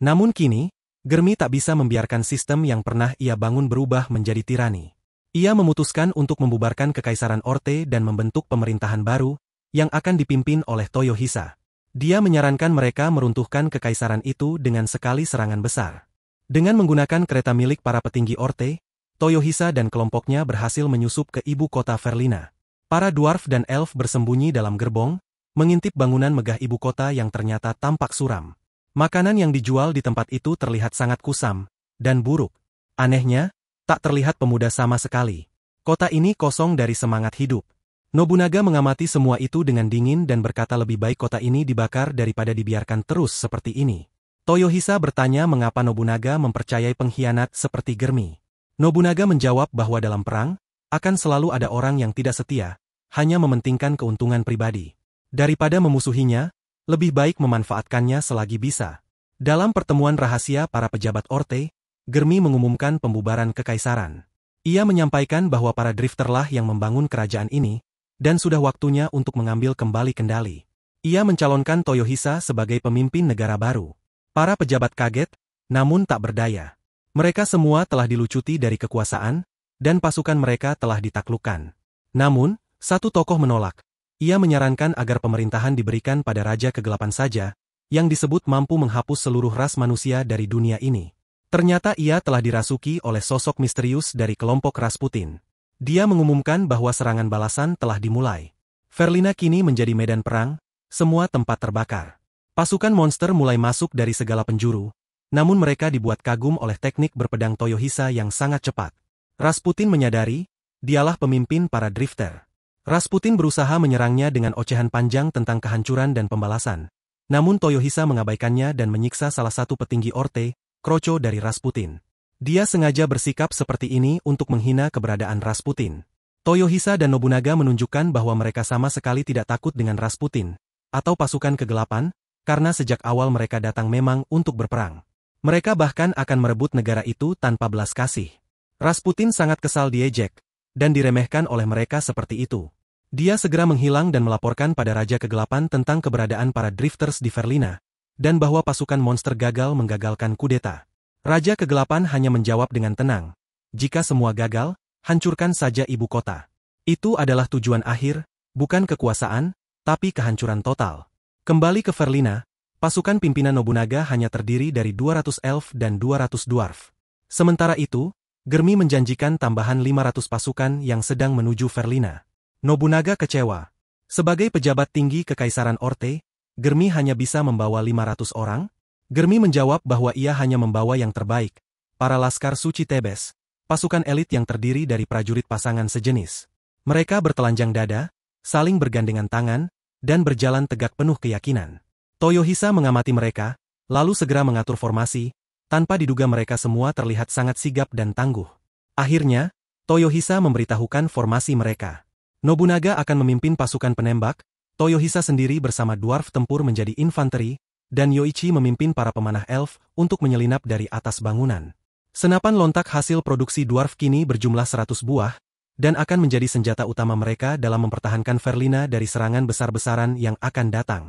Namun kini, Germi tak bisa membiarkan sistem yang pernah ia bangun berubah menjadi tirani. Ia memutuskan untuk membubarkan Kekaisaran Orte dan membentuk pemerintahan baru, yang akan dipimpin oleh Toyohisa. Dia menyarankan mereka meruntuhkan kekaisaran itu dengan sekali serangan besar. Dengan menggunakan kereta milik para petinggi Orte, Toyohisa dan kelompoknya berhasil menyusup ke ibu kota Verlina. Para dwarf dan elf bersembunyi dalam gerbong, mengintip bangunan megah ibu kota yang ternyata tampak suram. Makanan yang dijual di tempat itu terlihat sangat kusam dan buruk. Anehnya, tak terlihat pemuda sama sekali. Kota ini kosong dari semangat hidup. Nobunaga mengamati semua itu dengan dingin dan berkata lebih baik kota ini dibakar daripada dibiarkan terus seperti ini. Toyohisa bertanya mengapa Nobunaga mempercayai pengkhianat seperti Germi. Nobunaga menjawab bahwa dalam perang, akan selalu ada orang yang tidak setia, hanya mementingkan keuntungan pribadi. Daripada memusuhinya, lebih baik memanfaatkannya selagi bisa. Dalam pertemuan rahasia para pejabat Orte, Germi mengumumkan pembubaran kekaisaran. Ia menyampaikan bahwa para drifterlah yang membangun kerajaan ini, dan sudah waktunya untuk mengambil kembali kendali. Ia mencalonkan Toyohisa sebagai pemimpin negara baru. Para pejabat kaget, namun tak berdaya. Mereka semua telah dilucuti dari kekuasaan, dan pasukan mereka telah ditaklukkan. Namun, satu tokoh menolak. Ia menyarankan agar pemerintahan diberikan pada Raja Kegelapan saja, yang disebut mampu menghapus seluruh ras manusia dari dunia ini. Ternyata ia telah dirasuki oleh sosok misterius dari kelompok Rasputin. Dia mengumumkan bahwa serangan balasan telah dimulai. Verlina kini menjadi medan perang, semua tempat terbakar. Pasukan monster mulai masuk dari segala penjuru, namun mereka dibuat kagum oleh teknik berpedang Toyohisa yang sangat cepat. Rasputin menyadari, dialah pemimpin para drifter. Rasputin berusaha menyerangnya dengan ocehan panjang tentang kehancuran dan pembalasan. Namun Toyohisa mengabaikannya dan menyiksa salah satu petinggi Orte, Kroco dari Rasputin. Dia sengaja bersikap seperti ini untuk menghina keberadaan Rasputin. Toyohisa dan Nobunaga menunjukkan bahwa mereka sama sekali tidak takut dengan Rasputin, atau pasukan kegelapan, karena sejak awal mereka datang memang untuk berperang. Mereka bahkan akan merebut negara itu tanpa belas kasih. Rasputin sangat kesal diejek, dan diremehkan oleh mereka seperti itu. Dia segera menghilang dan melaporkan pada Raja Kegelapan tentang keberadaan para drifters di Verlina, dan bahwa pasukan monster gagal menggagalkan kudeta. Raja Kegelapan hanya menjawab dengan tenang, jika semua gagal, hancurkan saja ibu kota. Itu adalah tujuan akhir, bukan kekuasaan, tapi kehancuran total. Kembali ke Verlina, pasukan pimpinan Nobunaga hanya terdiri dari 200 elf dan 200 dwarf. Sementara itu, Germi menjanjikan tambahan 500 pasukan yang sedang menuju Verlina. Nobunaga kecewa. Sebagai pejabat tinggi Kekaisaran Orte, Germi hanya bisa membawa 500 orang? Germi menjawab bahwa ia hanya membawa yang terbaik, para laskar suci Tebes, pasukan elit yang terdiri dari prajurit pasangan sejenis. Mereka bertelanjang dada, saling bergandengan tangan, dan berjalan tegak penuh keyakinan. Toyohisa mengamati mereka, lalu segera mengatur formasi, tanpa diduga mereka semua terlihat sangat sigap dan tangguh. Akhirnya, Toyohisa memberitahukan formasi mereka. Nobunaga akan memimpin pasukan penembak, Toyohisa sendiri bersama dwarf tempur menjadi infanteri, dan Yoichi memimpin para pemanah elf untuk menyelinap dari atas bangunan. Senapan lontak hasil produksi dwarf kini berjumlah 100 buah, dan akan menjadi senjata utama mereka dalam mempertahankan Verlina dari serangan besar-besaran yang akan datang.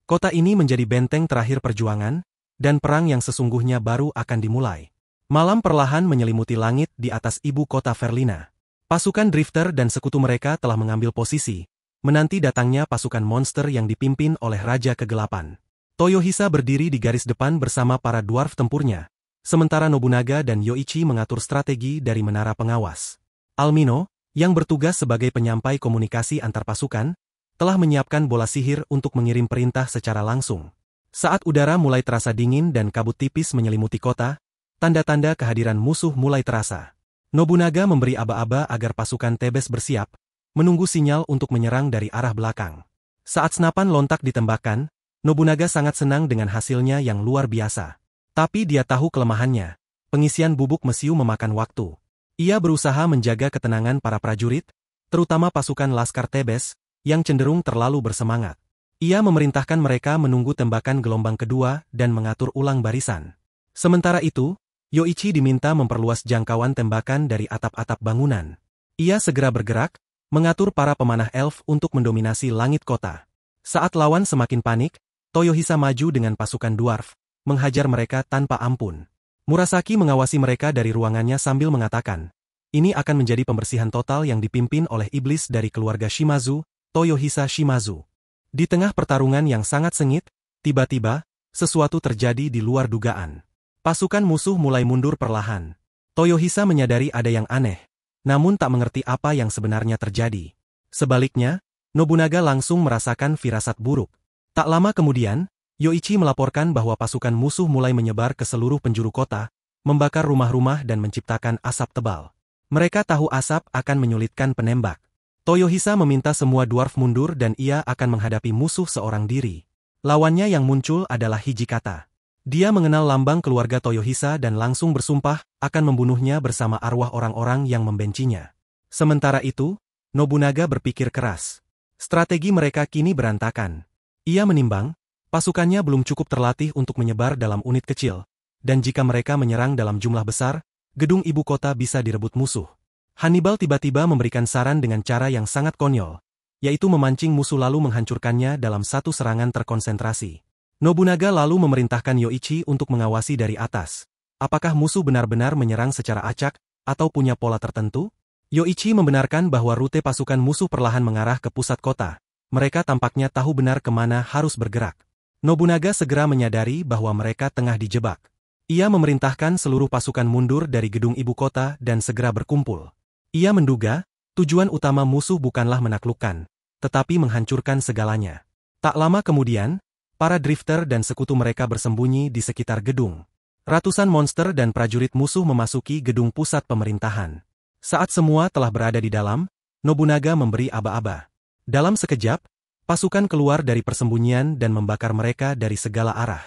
Kota ini menjadi benteng terakhir perjuangan, dan perang yang sesungguhnya baru akan dimulai. Malam perlahan menyelimuti langit di atas ibu kota Verlina. Pasukan drifter dan sekutu mereka telah mengambil posisi, menanti datangnya pasukan monster yang dipimpin oleh Raja Kegelapan. Toyohisa berdiri di garis depan bersama para dwarf tempurnya, sementara Nobunaga dan Yoichi mengatur strategi dari menara pengawas. Almino, yang bertugas sebagai penyampai komunikasi antar pasukan, telah menyiapkan bola sihir untuk mengirim perintah secara langsung. Saat udara mulai terasa dingin dan kabut tipis menyelimuti kota, tanda-tanda kehadiran musuh mulai terasa. Nobunaga memberi aba-aba agar pasukan Tebes bersiap, menunggu sinyal untuk menyerang dari arah belakang. Saat senapan lontak ditembakkan, Nobunaga sangat senang dengan hasilnya yang luar biasa. Tapi dia tahu kelemahannya, pengisian bubuk mesiu memakan waktu. Ia berusaha menjaga ketenangan para prajurit, terutama pasukan Laskar Tebes, yang cenderung terlalu bersemangat. Ia memerintahkan mereka menunggu tembakan gelombang kedua dan mengatur ulang barisan. Sementara itu, Yoichi diminta memperluas jangkauan tembakan dari atap-atap bangunan. Ia segera bergerak, mengatur para pemanah elf untuk mendominasi langit kota. Saat lawan semakin panik, Toyohisa maju dengan pasukan dwarf, menghajar mereka tanpa ampun. Murasaki mengawasi mereka dari ruangannya sambil mengatakan, ini akan menjadi pembersihan total yang dipimpin oleh iblis dari keluarga Shimazu, Toyohisa Shimazu. Di tengah pertarungan yang sangat sengit, tiba-tiba, sesuatu terjadi di luar dugaan. Pasukan musuh mulai mundur perlahan. Toyohisa menyadari ada yang aneh, namun tak mengerti apa yang sebenarnya terjadi. Sebaliknya, Nobunaga langsung merasakan firasat buruk. Tak lama kemudian, Yoichi melaporkan bahwa pasukan musuh mulai menyebar ke seluruh penjuru kota, membakar rumah-rumah dan menciptakan asap tebal. Mereka tahu asap akan menyulitkan penembak. Toyohisa meminta semua dwarf mundur dan ia akan menghadapi musuh seorang diri. Lawannya yang muncul adalah Hijikata. Dia mengenal lambang keluarga Toyohisa dan langsung bersumpah akan membunuhnya bersama arwah orang-orang yang membencinya. Sementara itu, Nobunaga berpikir keras. Strategi mereka kini berantakan. Ia menimbang, pasukannya belum cukup terlatih untuk menyebar dalam unit kecil, dan jika mereka menyerang dalam jumlah besar, gedung ibu kota bisa direbut musuh. Hannibal tiba-tiba memberikan saran dengan cara yang sangat konyol, yaitu memancing musuh lalu menghancurkannya dalam satu serangan terkonsentrasi. Nobunaga lalu memerintahkan Yoichi untuk mengawasi dari atas. Apakah musuh benar-benar menyerang secara acak, atau punya pola tertentu? Yoichi membenarkan bahwa rute pasukan musuh perlahan mengarah ke pusat kota. Mereka tampaknya tahu benar kemana harus bergerak. Nobunaga segera menyadari bahwa mereka tengah dijebak. Ia memerintahkan seluruh pasukan mundur dari gedung ibu kota dan segera berkumpul. Ia menduga, tujuan utama musuh bukanlah menaklukkan, tetapi menghancurkan segalanya. Tak lama kemudian, para drifter dan sekutu mereka bersembunyi di sekitar gedung. Ratusan monster dan prajurit musuh memasuki gedung pusat pemerintahan. Saat semua telah berada di dalam, Nobunaga memberi aba-aba. Dalam sekejap, pasukan keluar dari persembunyian dan membakar mereka dari segala arah.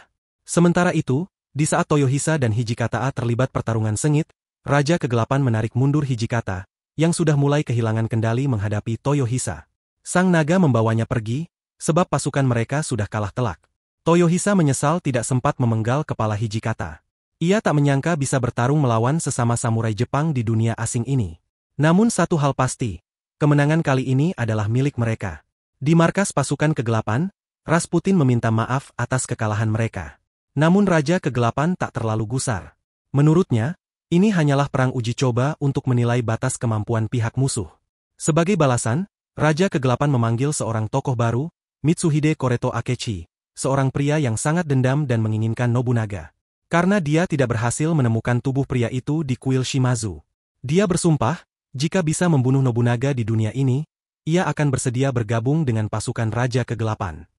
Sementara itu, di saat Toyohisa dan Hijikata terlibat pertarungan sengit, Raja Kegelapan menarik mundur Hijikata, yang sudah mulai kehilangan kendali menghadapi Toyohisa. Sang naga membawanya pergi, sebab pasukan mereka sudah kalah telak. Toyohisa menyesal tidak sempat memenggal kepala Hijikata. Ia tak menyangka bisa bertarung melawan sesama samurai Jepang di dunia asing ini. Namun satu hal pasti, kemenangan kali ini adalah milik mereka. Di markas pasukan kegelapan, Rasputin meminta maaf atas kekalahan mereka. Namun Raja Kegelapan tak terlalu gusar. Menurutnya, ini hanyalah perang uji coba untuk menilai batas kemampuan pihak musuh. Sebagai balasan, Raja Kegelapan memanggil seorang tokoh baru, Mitsuhide Koreto Akechi, seorang pria yang sangat dendam dan menginginkan Nobunaga. Karena dia tidak berhasil menemukan tubuh pria itu di kuil Shimazu. Dia bersumpah, jika bisa membunuh Nobunaga di dunia ini, ia akan bersedia bergabung dengan pasukan Raja Kegelapan.